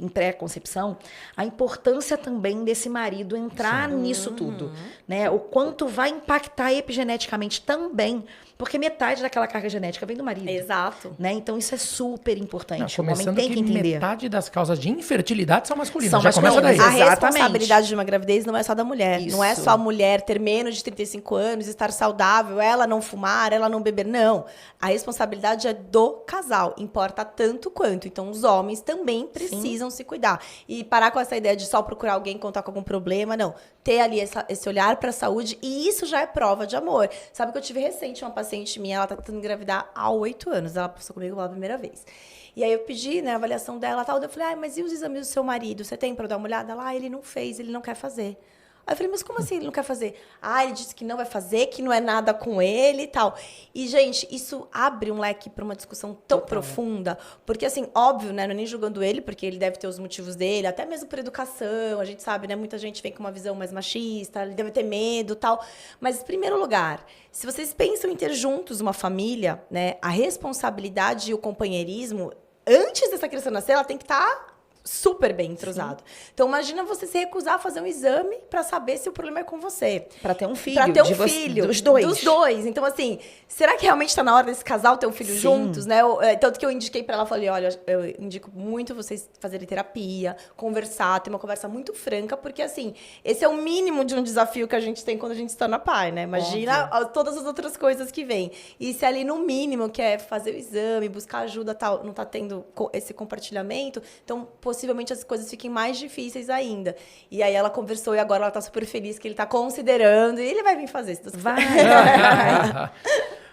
em pré-concepção, a importância também desse marido entrar nisso tudo, né? O quanto vai impactar epigeneticamente também, porque metade daquela carga genética vem do marido. Exato. Né? Então isso é super importante. Não, o homem tem que entender. Metade das causas de infertilidade são masculinas. São Já começa daí. masculinas, A exatamente. responsabilidade de uma gravidez não é só da mulher. Isso. Não é só a mulher ter menos de 35 anos, estar saudável, ela não fumar, ela não beber. Não. A responsabilidade é do casal. Importa tanto quanto. Então, os homens também precisam se cuidar. E parar com essa ideia de só procurar alguém contar com algum problema. Não. Ter ali esse olhar para a saúde. E isso já é prova de amor. Sabe que eu tive recente uma paciente minha, ela tá tentando engravidar há 8 anos. Ela passou comigo pela primeira vez. E aí eu pedi, né, a avaliação dela e tal. Eu falei, mas e os exames do seu marido? Você tem para dar uma olhada? Ela, ele não fez, ele não quer fazer. Aí eu falei, mas como assim ele não quer fazer? Ele disse que não vai fazer, que não é nada com ele e tal. E, gente, isso abre um leque para uma discussão tão profunda. Porque, assim, óbvio, né, não é nem julgando ele, porque ele deve ter os motivos dele, até mesmo por educação, a gente sabe, né, muita gente vem com uma visão mais machista, ele deve ter medo e tal. Mas, em primeiro lugar, se vocês pensam em ter juntos uma família, né, a responsabilidade e o companheirismo, antes dessa criança nascer, ela tem que estar super bem entrosado. Então, imagina você se recusar a fazer um exame para saber se o problema é com você. Para ter um filho. Para ter um filho. Dos dois. Dos dois. Então, assim, será que realmente está na hora desse casal ter um filho juntos, né? Tanto que eu indiquei para ela, falei, olha, eu indico muito vocês fazerem terapia, conversar, ter uma conversa muito franca, porque, assim, esse é o mínimo de um desafio que a gente tem quando a gente se torna pai, né? Imagina todas as outras coisas que vêm. E se ali, no mínimo, que é fazer o exame, buscar ajuda, tal, não tá tendo esse compartilhamento, então, possivelmente as coisas fiquem mais difíceis ainda. E aí ela conversou e agora ela tá super feliz que ele tá considerando e ele vai vir fazer. Se Deus quiser. Vai.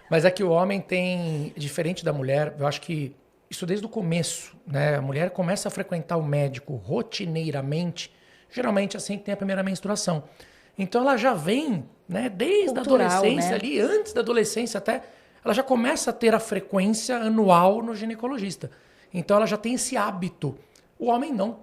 Mas é que o homem tem, diferente da mulher, eu acho que isso desde o começo, né? A mulher começa a frequentar o médico rotineiramente, geralmente assim que tem a primeira menstruação. Então ela já vem, né, desde cultural, a adolescência, né? ali, antes da adolescência até, ela já começa a ter a frequência anual no ginecologista. Então ela já tem esse hábito. O homem não.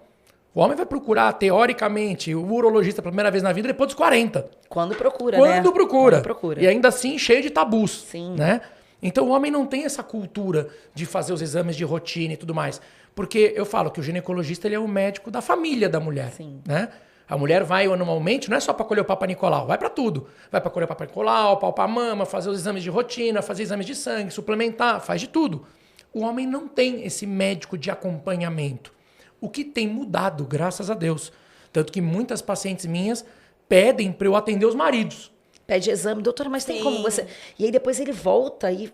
O homem vai procurar, teoricamente, o urologista pela primeira vez na vida depois dos 40. Quando procura, Quando né? procura. Quando procura. E ainda assim, cheio de tabus. Sim. Né? Então, o homem não tem essa cultura de fazer os exames de rotina e tudo mais. Porque eu falo que o ginecologista ele é o médico da família da mulher. Sim. Né? A mulher vai anualmente, não é só para colher o Papa Nicolau, vai para tudo. Vai para colher o Papa Nicolau, palpar a mama, fazer os exames de rotina, fazer exames de sangue, suplementar, faz de tudo. O homem não tem esse médico de acompanhamento. O que tem mudado, graças a Deus. Tanto que muitas pacientes minhas pedem para eu atender os maridos. Pede exame, doutora, mas tem como você... E aí depois ele volta e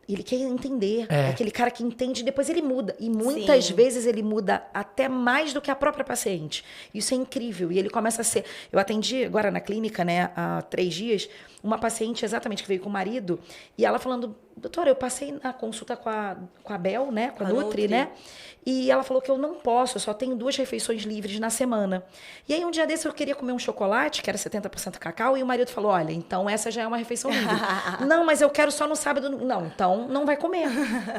ele quer entender. É aquele cara que entende, depois ele muda. E muitas vezes ele muda até mais do que a própria paciente. Isso é incrível. E ele começa a ser... Eu atendi agora na clínica, né, há 3 dias, uma paciente exatamente que veio com o marido, e ela falando, doutora, eu passei na consulta com a Bel, né, com a Nutri, né? E ela falou que eu não posso, eu só tenho 2 refeições livres na semana. E aí um dia desse eu queria comer um chocolate, que era 70% cacau, e o marido falou, olha, então essa já é uma refeição livre. Não, mas eu quero só no sábado. Não, então não vai comer.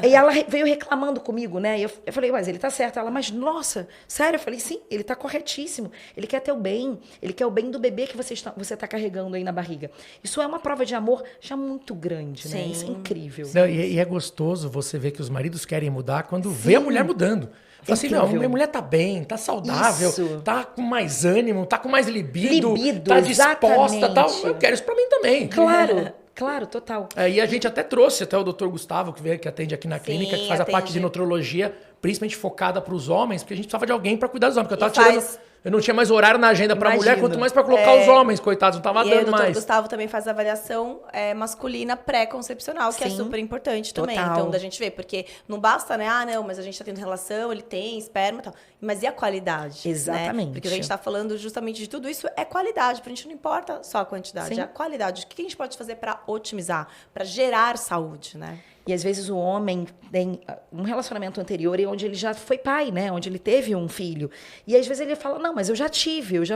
E ela veio reclamando comigo, né? E eu falei, mas ele tá certo. Ela, mas nossa, sério? Eu falei, sim, ele tá corretíssimo. Ele quer teu bem, ele quer o bem do bebê que você tá carregando aí na barriga. Isso é uma prova de amor já muito grande, né? Isso é incrível. Não, e é gostoso você ver que os maridos querem mudar quando vê a mulher mudando. Fala assim, não, minha mulher tá bem, tá saudável, tá com mais ânimo, tá com mais libido tá disposta e tal. Eu quero isso pra mim também. Claro, total. E a gente até trouxe o Dr. Gustavo, que atende aqui na clínica, que faz a parte de nutrologia, principalmente focada para os homens, porque a gente precisava de alguém para cuidar dos homens. Porque eu não tinha mais horário na agenda para mulher, quanto mais para colocar os homens, coitados, não tava dando mais. E o Dr. Gustavo também faz avaliação masculina pré-concepcional, que é super importante também. Então, da gente ver, porque não basta, né? Não, mas a gente tá tendo relação, ele tem esperma e tal. Mas e a qualidade? Exatamente. Né? Porque a gente tá falando justamente de tudo isso, é qualidade. Pra gente não importa só a quantidade, é a qualidade. O que a gente pode fazer para otimizar, para gerar saúde, né? E às vezes o homem tem um relacionamento anterior onde ele já foi pai, né? Onde ele teve um filho. E às vezes ele fala, não, mas eu já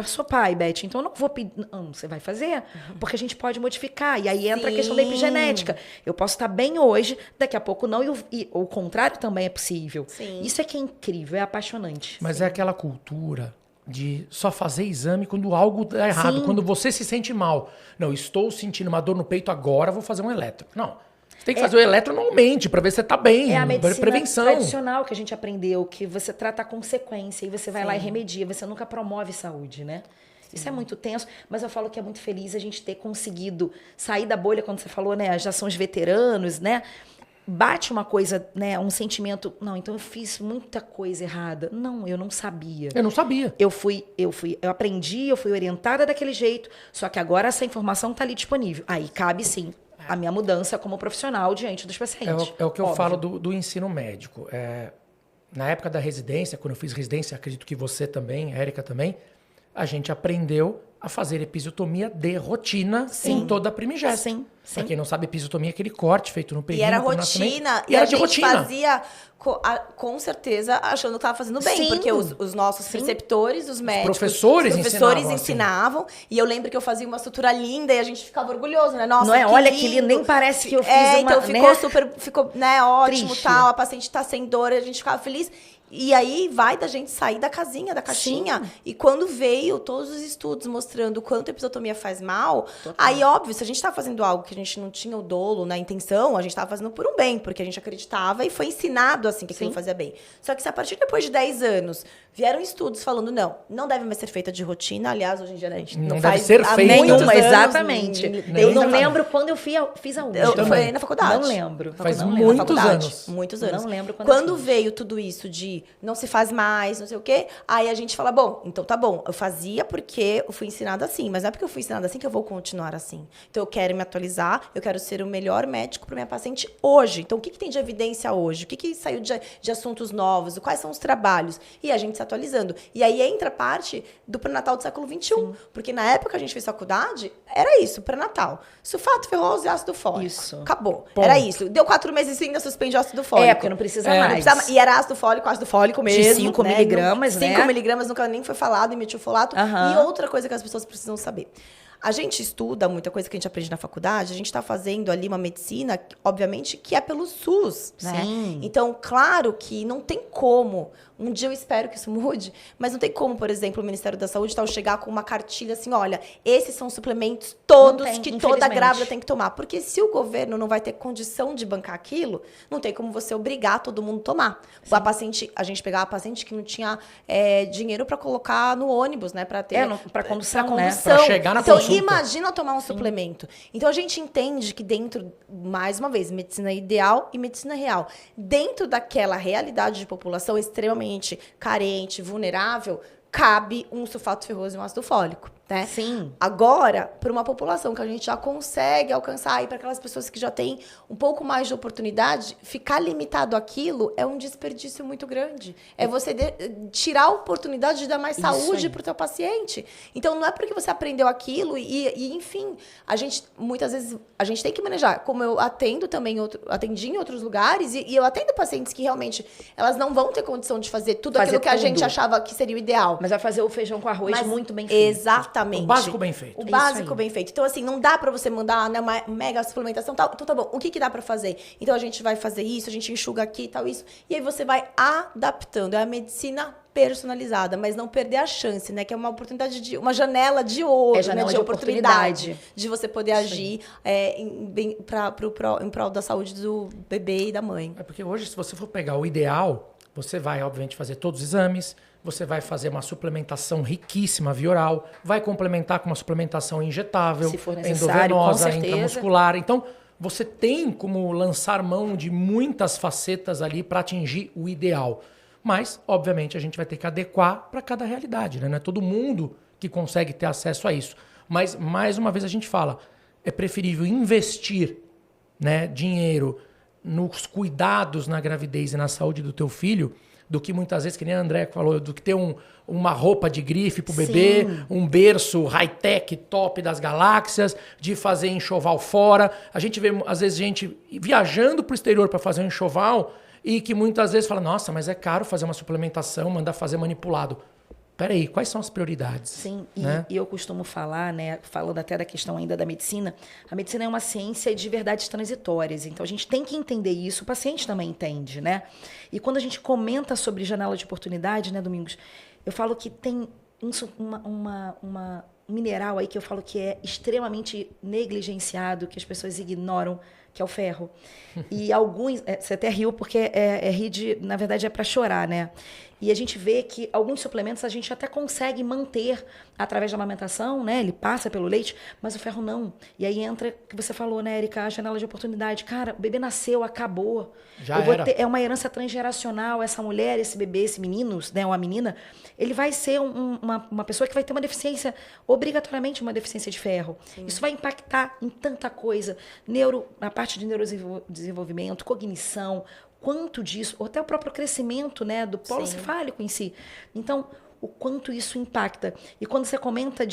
sou pai, Beth, então eu não vou pedir. Não, você vai fazer, porque a gente pode modificar. E aí entra a questão da epigenética. Eu posso estar bem hoje, daqui a pouco não, e o contrário também é possível. Sim. Isso é que é incrível, é apaixonante. Mas é aquela cultura de só fazer exame quando algo dá errado, quando você se sente mal. Não, estou sentindo uma dor no peito agora, vou fazer um eletro. Não. Você tem que fazer o eletro anualmente pra ver se você tá bem. É a medicina prevenção. tradicional que a gente aprendeu, que você trata a consequência e você vai lá e remedia, você nunca promove saúde, né? Isso é muito tenso, mas eu falo que é muito feliz a gente ter conseguido sair da bolha, quando você falou, né? Já são os veteranos, né? Bate uma coisa, né? Um sentimento, não, então eu fiz muita coisa errada. Não, eu não sabia. Eu não sabia. Eu aprendi, eu fui orientada daquele jeito, só que agora essa informação tá ali disponível. Aí cabe sim a minha mudança como profissional diante dos pacientes. É o que eu Óbvio. falo do ensino médico. Na época da residência, quando eu fiz residência, acredito que você também, Érica também, a gente aprendeu a fazer episiotomia de rotina em toda a primigesta. Sim. Pra quem não sabe, episiotomia é aquele corte feito no E período. era rotina. E era a de gente rotina. fazia, com certeza, achando que estava fazendo bem. Sim. Porque os nossos preceptores, os médicos... professores ensinavam. E eu lembro que eu fazia uma sutura linda e a gente ficava orgulhoso, né? Nossa, Não é? que Olha lindo. que lindo, nem parece que eu fiz uma... Então ficou né, ótimo, Triste. tal. A paciente tá sem dor, a gente ficava feliz. E aí vai da gente sair da casinha, da caixinha. Sim. E quando veio todos os estudos mostrando o quanto a episiotomia faz mal, aí, óbvio, se a gente tá fazendo algo que a gente não tinha o dolo na intenção, a gente tava fazendo por um bem, porque a gente acreditava e foi ensinado assim que aquilo fazia bem. Só que se a partir depois de 10 anos vieram estudos falando, não deve mais ser feita de rotina, aliás, hoje em dia a gente não Não faz deve ser há feita. muitos Nenhuma, anos, exatamente. Nem Eu não exatamente. lembro quando eu fiz a última. Eu foi na faculdade. Não lembro. Faz Não lembro. muitos Na faculdade, anos. Muitos anos. Não lembro quando Quando eu fiz. veio tudo isso de não se faz mais, não sei o quê, aí a gente fala, bom, então tá bom. Eu fazia porque eu fui ensinada assim, mas não é porque eu fui ensinada assim que eu vou continuar assim. Então eu quero me atualizar, eu quero ser o melhor médico para minha paciente hoje. Então o que tem de evidência hoje? O que saiu de assuntos novos? Quais são os trabalhos? E a gente se atualizando. E aí entra a parte do pré-natal do século XXI. Porque na época que a gente fez faculdade, era isso, pré-natal. Sulfato ferroso e ácido fólico. Isso. Acabou. Ponto. Era isso. Deu 4 meses e ainda suspende o ácido fólico. Porque não precisa Não mais. precisava- e era ácido fólico mesmo. De 5 miligramas, né? 5 miligramas nunca nem foi falado em metilfolato. Aham. E outra coisa que as pessoas precisam saber. A gente estuda muita coisa que a gente aprende na faculdade, a gente está fazendo ali uma medicina, obviamente, que é pelo SUS, né? Sim. Então, claro que não tem como, um dia eu espero que isso mude, mas não tem como, por exemplo, o Ministério da Saúde chegar com uma cartilha assim, olha, esses são suplementos todos Não tem, que toda infelizmente. grávida tem que tomar. Porque se o governo não vai ter condição de bancar aquilo, não tem como você obrigar todo mundo a tomar. A paciente, a gente pegava a paciente que não tinha dinheiro para colocar no ônibus, né? Para ter... Pra condução, pra né? condução. Pra chegar na então, consulta. imagina tomar um suplemento. Então, a gente entende que dentro, mais uma vez, medicina ideal e medicina real. Dentro daquela realidade de população extremamente carente, vulnerável, cabe um sulfato ferroso e um ácido fólico, né? Sim. Agora, para uma população que a gente já consegue alcançar, e para aquelas pessoas que já têm um pouco mais de oportunidade, ficar limitado àquilo é um desperdício muito grande. É você tirar a oportunidade de dar mais Isso saúde aí. para o teu paciente. Então, não é porque você aprendeu aquilo enfim, a gente, muitas vezes, a gente tem que manejar. Como eu atendo também, atendi em outros lugares, e eu atendo pacientes que realmente, elas não vão ter condição de fazer tudo Fazer aquilo que a gente tudo. achava que seria o ideal. Mas vai fazer o feijão com arroz Mas muito bem feito. Exatamente. O básico bem feito. O Isso básico aí. bem feito. Então, assim, não dá pra você mandar, né, uma mega suplementação tal. Então, tá bom. O que dá pra fazer? Então, a gente vai fazer isso, a gente enxuga aqui e tal, isso. E aí você vai adaptando. É a medicina personalizada, mas não perder a chance, né? Que é uma oportunidade uma janela de ouro, janela né? de oportunidade. oportunidade. De você poder agir em prol da saúde do bebê e da mãe. É porque hoje, se você for pegar o ideal, você vai, obviamente, fazer todos os exames, você vai fazer uma suplementação riquíssima via oral, vai complementar com uma suplementação injetável, Se for necessário, com endovenosa, certeza. intramuscular. Então, você tem como lançar mão de muitas facetas ali para atingir o ideal. Mas, obviamente, a gente vai ter que adequar para cada realidade, né? Não é todo mundo que consegue ter acesso a isso. Mas, mais uma vez, a gente fala, é preferível investir, né, dinheiro nos cuidados na gravidez e na saúde do teu filho, do que muitas vezes, que nem a André falou, do que ter uma roupa de grife pro bebê, um berço high-tech top das galáxias, de fazer enxoval fora. A gente vê, às vezes, gente viajando pro exterior para fazer um enxoval e que muitas vezes fala, nossa, mas é caro fazer uma suplementação, mandar fazer manipulado. Peraí, quais são as prioridades? Sim, né? e eu costumo falar, né, falando até da questão ainda da medicina, a medicina é uma ciência de verdades transitórias, então a gente tem que entender isso, o paciente também entende, né? E quando a gente comenta sobre janela de oportunidade, né, Domingos, eu falo que tem mineral aí que eu falo que é extremamente negligenciado, que as pessoas ignoram, que é o ferro. E alguns... você até riu porque rir de... Na verdade, é para chorar, né? E a gente vê que alguns suplementos a gente até consegue manter através da amamentação, né? Ele passa pelo leite, mas o ferro não. E aí entra, que você falou, né, Érica, a janela de oportunidade. Cara, o bebê nasceu, acabou. Já era. É uma herança transgeracional. Essa mulher, esse bebê, esse menino, né, ou a menina, ele vai ser uma pessoa que vai ter uma deficiência, obrigatoriamente uma deficiência de ferro. Sim. Isso vai impactar em tanta coisa. Na parte de neurodesenvolvimento, cognição, quanto disso, ou até o próprio crescimento, né, do polo cefálico em si. Então, o quanto isso impacta. E quando você comenta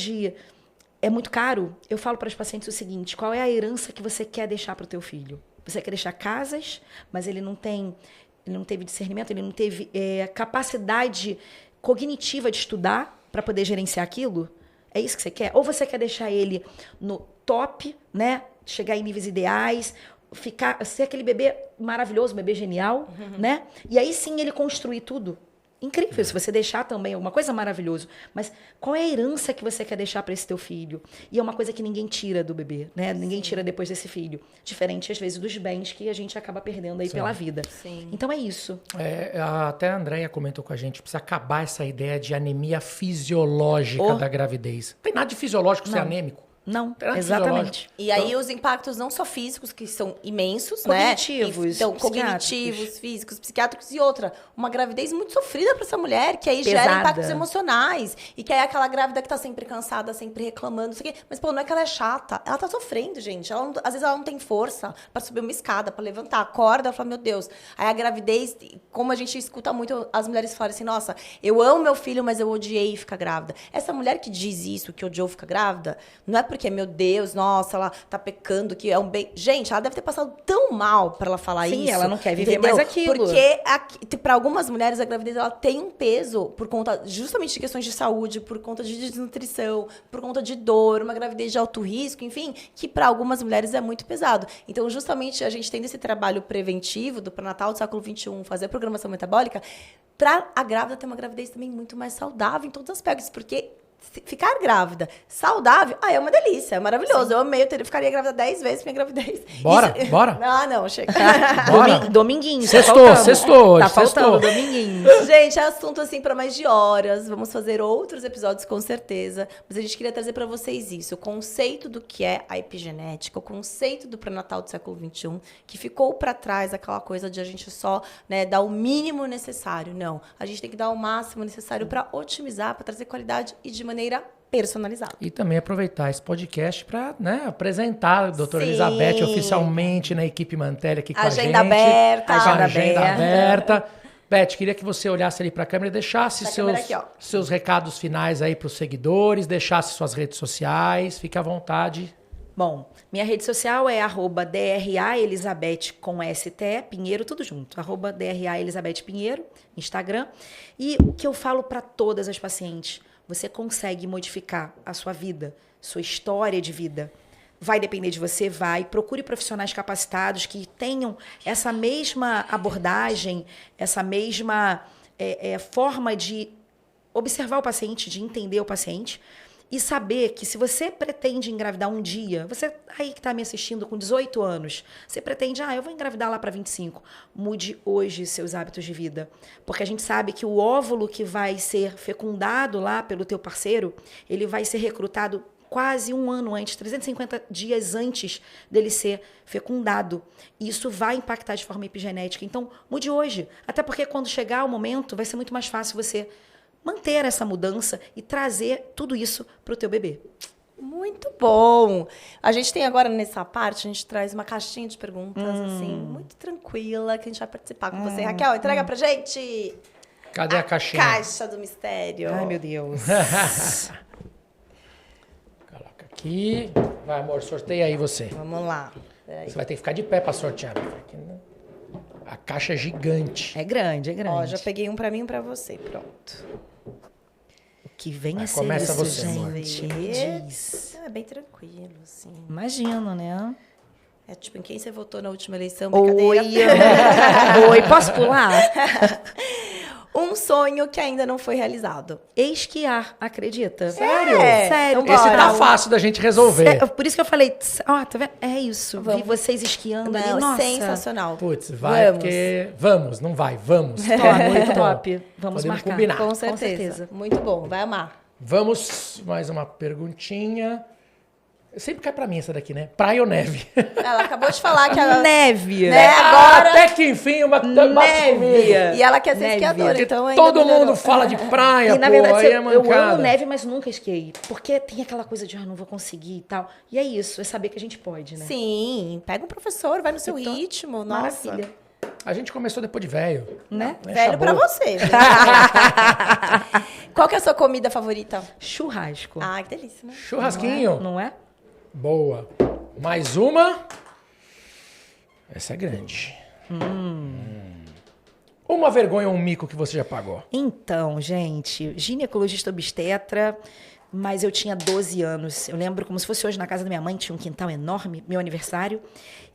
é muito caro, eu falo para os pacientes o seguinte: qual é a herança que você quer deixar para o teu filho? Você quer deixar casas, mas ele não teve discernimento, ele não teve capacidade cognitiva de estudar para poder gerenciar aquilo? É isso que você quer? Ou você quer deixar ele no top, né, chegar em níveis ideais, ser aquele bebê maravilhoso, bebê genial, né? E aí sim ele construir tudo. Incrível, se você deixar também alguma coisa maravilhoso. Mas qual é a herança que você quer deixar para esse teu filho? E é uma coisa que ninguém tira do bebê, né? Ninguém tira depois desse filho. Diferente, às vezes, dos bens que a gente acaba perdendo aí pela vida. Sim. Então é isso. Até a Andréia comentou com a gente, precisa acabar essa ideia de anemia fisiológica da gravidez. Não tem nada de fisiológico ser anêmico. Não, exatamente. E aí os impactos não só físicos, que são imensos, cognitivos, né? Então, cognitivos, físicos, psiquiátricos e outra. Uma gravidez muito sofrida para essa mulher, que aí gera impactos emocionais. E que aí é aquela grávida que tá sempre cansada, sempre reclamando, não sei o quê. Mas, pô, não é que ela é chata. Ela tá sofrendo, gente. Às vezes ela não tem força para subir uma escada, para levantar. Acorda, ela fala, meu Deus. Aí a gravidez, como a gente escuta muito as mulheres falarem assim, nossa, eu amo meu filho, mas eu odiei ficar grávida. Essa mulher que diz isso, que odiou ficar grávida, não é porque, meu Deus, nossa, ela tá pecando, que é um bem... Gente, ela deve ter passado tão mal pra ela falar isso. Sim, ela não quer viver mais aquilo. Porque pra algumas mulheres a gravidez ela tem um peso por conta justamente de questões de saúde, por conta de desnutrição, por conta de dor, uma gravidez de alto risco, enfim, que pra algumas mulheres é muito pesado. Então, justamente, a gente tem esse trabalho preventivo do pré-natal do século XXI, fazer a programação metabólica, pra a grávida ter uma gravidez também muito mais saudável em todos os aspectos, porque ficar grávida, saudável, é uma delícia, é maravilhoso. Sim. Eu amei, ficaria grávida 10 vezes minha gravidez. Bora, bora. Não, chega. Dominguinho. Sextou. Tá faltando dominguinho. Gente, é assunto assim para mais de horas. Vamos fazer outros episódios com certeza. Mas a gente queria trazer para vocês isso, o conceito do que é a epigenética, o conceito do pré-natal do século XXI, que ficou para trás aquela coisa de a gente só, né, dar o mínimo necessário. Não, a gente tem que dar o máximo necessário para otimizar, para trazer qualidade e de maneira personalizada. E também aproveitar esse podcast para, né, apresentar a doutora Elizabeth oficialmente na equipe Mantelli aqui com a gente. Agenda aberta. Agenda aberta. Beth, queria que você olhasse ali para a câmera e deixasse seus recados finais aí para os seguidores, deixasse suas redes sociais, fique à vontade. Bom, minha rede social é @DRAElizabeth com ST, Pinheiro, tudo junto. @DRAElizabeth Pinheiro, Instagram. E o que eu falo para todas as pacientes, você consegue modificar a sua vida, sua história de vida. Vai depender de você, vai. Procure profissionais capacitados que tenham essa mesma abordagem, essa mesma forma de observar o paciente, de entender o paciente. E saber que se você pretende engravidar um dia, você aí que está me assistindo com 18 anos, você pretende, eu vou engravidar lá para 25. Mude hoje seus hábitos de vida. Porque a gente sabe que o óvulo que vai ser fecundado lá pelo teu parceiro, ele vai ser recrutado quase um ano antes, 350 dias antes dele ser fecundado. E isso vai impactar de forma epigenética. Então, mude hoje. Até porque quando chegar o momento, vai ser muito mais fácil você manter essa mudança e trazer tudo isso para o teu bebê. Muito bom! A gente tem agora, nessa parte, a gente traz uma caixinha de perguntas, assim, muito tranquila, que a gente vai participar com você. Raquel, entrega pra gente! Cadê a caixinha? Caixa do mistério. Ai, meu Deus. Coloca aqui. Vai, amor, sorteia aí você. Vamos lá. Você vai ter que ficar de pé para sortear. A caixa é gigante. É grande, é grande. Ó, já peguei um pra mim e um pra você. Pronto. O que vem a ser começa isso, você, gente? Me diz. É bem tranquilo, assim. Imagino, né? É tipo, em quem você votou na última eleição? Oi, Brincadeira. Oi, posso pular? Um um sonho que ainda não foi realizado? Esquiar, acredita? Sério? Sério. Então Esse bora. tá fácil da gente resolver. Por isso que eu falei, ó, tá vendo? É isso. Vi vocês esquiando ali, Não, nossa. sensacional. Putz, vai Vamos. porque... Vamos, não vai, vamos. Top, top. Vamos Podemos marcar. combinar. Com certeza. Muito bom, vai amar. Vamos, mais uma perguntinha. Sempre cai pra mim essa daqui, né? Praia ou neve? Ela acabou de falar que ela... Neve. Né, agora... Até que enfim, uma Neve. E ela quer ser Neve. esquiadora, Porque então ainda todo melhorou. mundo fala de praia, E na pô, verdade, aí é eu mancada. amo neve, mas nunca esquiei. Porque tem aquela coisa de, não vou conseguir e tal. E é isso, é saber que a gente pode, né? Sim, pega um professor, vai no seu Então, ritmo, nossa. Maravilha. A gente começou depois de velho. Né? Não é Velho pra chabô. você. Gente. Qual que é a sua comida favorita? Churrasco. Ah, que delícia, né? Churrasquinho. Não é? Boa. Mais uma. Essa é grande. Uma vergonha ou um mico que você já pagou? Então, gente, ginecologista obstetra, mas eu tinha 12 anos. Eu lembro como se fosse hoje na casa da minha mãe, tinha um quintal enorme, meu aniversário.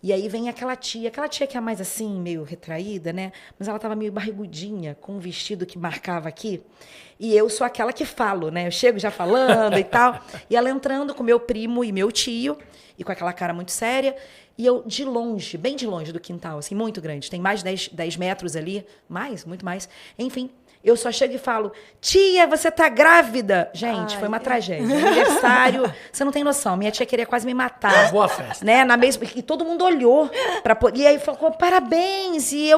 E aí vem aquela tia que é mais assim, meio retraída, né? Mas ela tava meio barrigudinha, com um vestido que marcava aqui. E eu sou aquela que falo, né? Eu chego já falando e tal. E ela entrando com meu primo e meu tio, e com aquela cara muito séria. E eu, de longe, bem de longe do quintal, assim, muito grande. Tem mais de 10 metros ali, muito mais. Enfim, eu só chego e falo, tia, você tá grávida? Gente, foi uma tragédia. Aniversário, você não tem noção. Minha tia queria quase me matar. Boa festa. Né? Na mesma, e todo mundo olhou. E aí falou, parabéns. E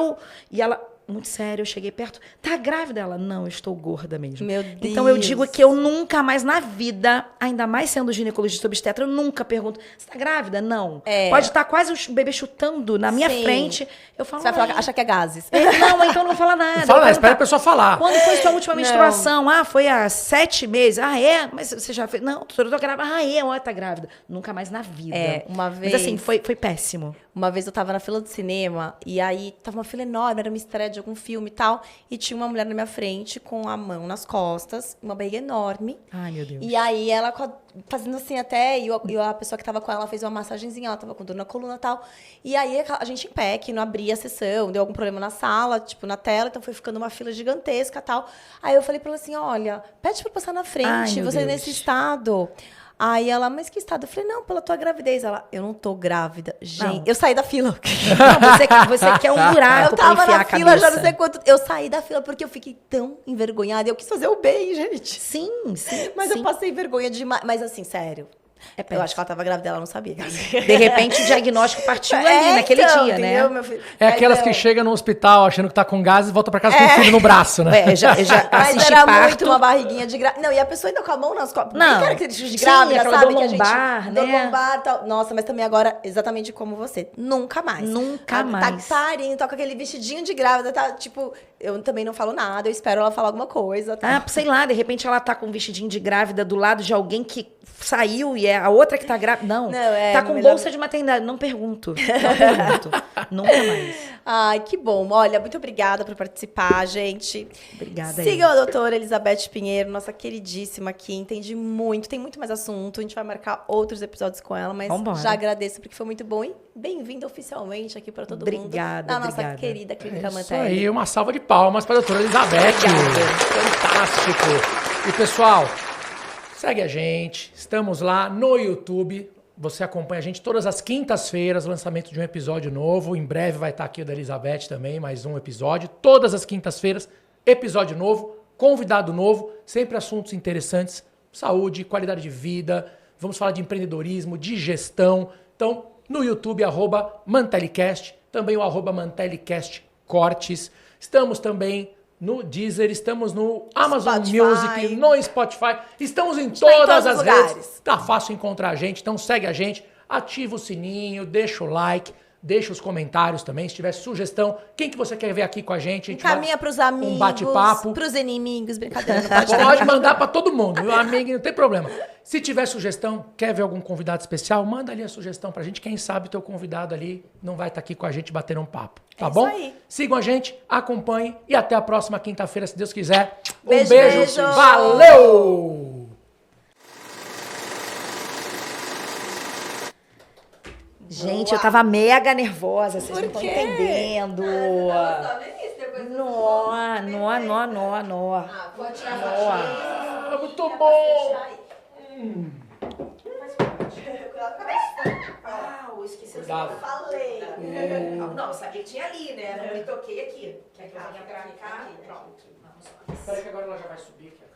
ela... Muito sério, eu cheguei perto. Tá grávida? Ela, não, eu estou gorda mesmo. Meu Deus. Então eu digo que eu nunca mais na vida, ainda mais sendo ginecologista obstetra, eu nunca pergunto, você tá grávida? Não. É. Pode estar quase o bebê chutando na minha Sim. frente. Eu falo, Você vai falar, "Ai." acha que é gases. Não, então não fala nada. Não fala, Eu nada, espera a perguntar, pessoa falar. quando foi sua última Não. menstruação? Ah, foi há 7 meses. Ah, é? Mas você já fez? Não, doutora, eu tô grávida. Ah, é? Olha, tá grávida. Nunca mais na vida. É, uma vez... Mas assim, foi péssimo. Uma vez eu tava na fila do cinema e aí tava uma fila enorme, era uma estreia de algum filme e tal. E tinha uma mulher na minha frente com a mão nas costas, uma barriga enorme. Ai, meu Deus. E aí ela fazendo assim até, e a pessoa que tava com ela fez uma massagenzinha, ela tava com dor na coluna e tal. E aí a gente em pé, que não abria a sessão, deu algum problema na sala, tipo, na tela, então foi ficando uma fila gigantesca e tal. Aí eu falei pra ela assim, olha, pede pra passar na frente, Ai, meu você Deus. nesse estado. Aí ela, mas que estado? Eu falei, não, pela tua gravidez. Ela, eu não tô grávida. Gente, Não. eu saí da fila. Não, você quer um buraco Eu tava pra enfiar na a fila cabeça. já não sei quanto. Eu saí da fila porque eu fiquei tão envergonhada. Eu quis fazer o bem, gente. Sim. Mas sim. eu passei vergonha demais. Mas assim, sério. É Eu péssimo. acho que ela tava grávida, ela não sabia. De repente o diagnóstico partiu ali, naquele então, dia, entendeu, né? meu filho? É Mas aquelas não. que chegam no hospital achando que tá com gases e volta pra casa com o filho no braço, né? Eu já Mas assisti era parto. muito uma barriguinha de grávida. Não, e a pessoa ainda com a mão nas costas. Não. Bem característica de Sim, grávida, aquela sabe? dor que a gente, lombar, dor né? lombar e tal. Nossa, mas também agora, exatamente como você. Nunca mais. Nunca mais. Tá parindo, tá com aquele vestidinho de grávida, tá tipo... Eu também não falo nada, eu espero ela falar alguma coisa. Tá? Ah, sei lá, de repente ela tá com um vestidinho de grávida do lado de alguém que saiu e é a outra que tá grávida. Não, tá com melhor- bolsa de maternidade. Não pergunto. Não pergunto. Nunca mais. Ai, que bom. Olha, muito obrigada por participar, gente. Obrigada. Sigam a doutora Elizabeth Pinheiro, nossa queridíssima aqui. Entendi muito, tem muito mais assunto. A gente vai marcar outros episódios com ela, mas Vambora. já agradeço porque foi muito bom. E bem-vinda oficialmente aqui para todo mundo. Obrigada, Na nossa obrigada. querida Clínica Isso Mantelli. aí, uma salva de palmas para a doutora Elizabeth. Fantástico. E pessoal, segue a gente. Estamos lá no YouTube. Você acompanha a gente todas as quintas-feiras, lançamento de um episódio novo. Em breve vai estar aqui o da Elizabeth também, mais um episódio. Todas as quintas-feiras, episódio novo, convidado novo, sempre assuntos interessantes, saúde, qualidade de vida. Vamos falar de empreendedorismo, de gestão. Então, no YouTube, @Mantelicast, também o @Mantelicast Cortes. Estamos também no Deezer, estamos no Amazon Spotify. Music, no Spotify. Estamos em tá em todas todos as os lugares. redes. Tá fácil encontrar a gente, então segue a gente, ativa o sininho, deixa o like, deixa os comentários também. Se tiver sugestão, quem que você quer ver aqui com a gente? A gente Encaminha pros amigos, bate-papo. pros inimigos, brincadeira, não pode Pode mandar pra todo mundo, meu amigo, não tem problema. Se tiver sugestão, quer ver algum convidado especial, manda ali a sugestão pra gente. Quem sabe teu convidado ali não vai estar aqui com a gente batendo um papo, tá isso bom? aí. Sigam a gente, acompanhem e até a próxima quinta-feira, se Deus quiser. Beijo, Um beijo. beijo. Valeu! Gente, eu tava mega nervosa, vocês não Por estão quê? entendendo. Nó. Pode tirar Ah, muito bom! Eu esqueci Cuidado. Falei. Não, eu sabia que tinha ali, né? Não me toquei aqui. Quer que eu venha pra cá? Pronto. Vamos lá. Espera que agora ela já vai subir aqui.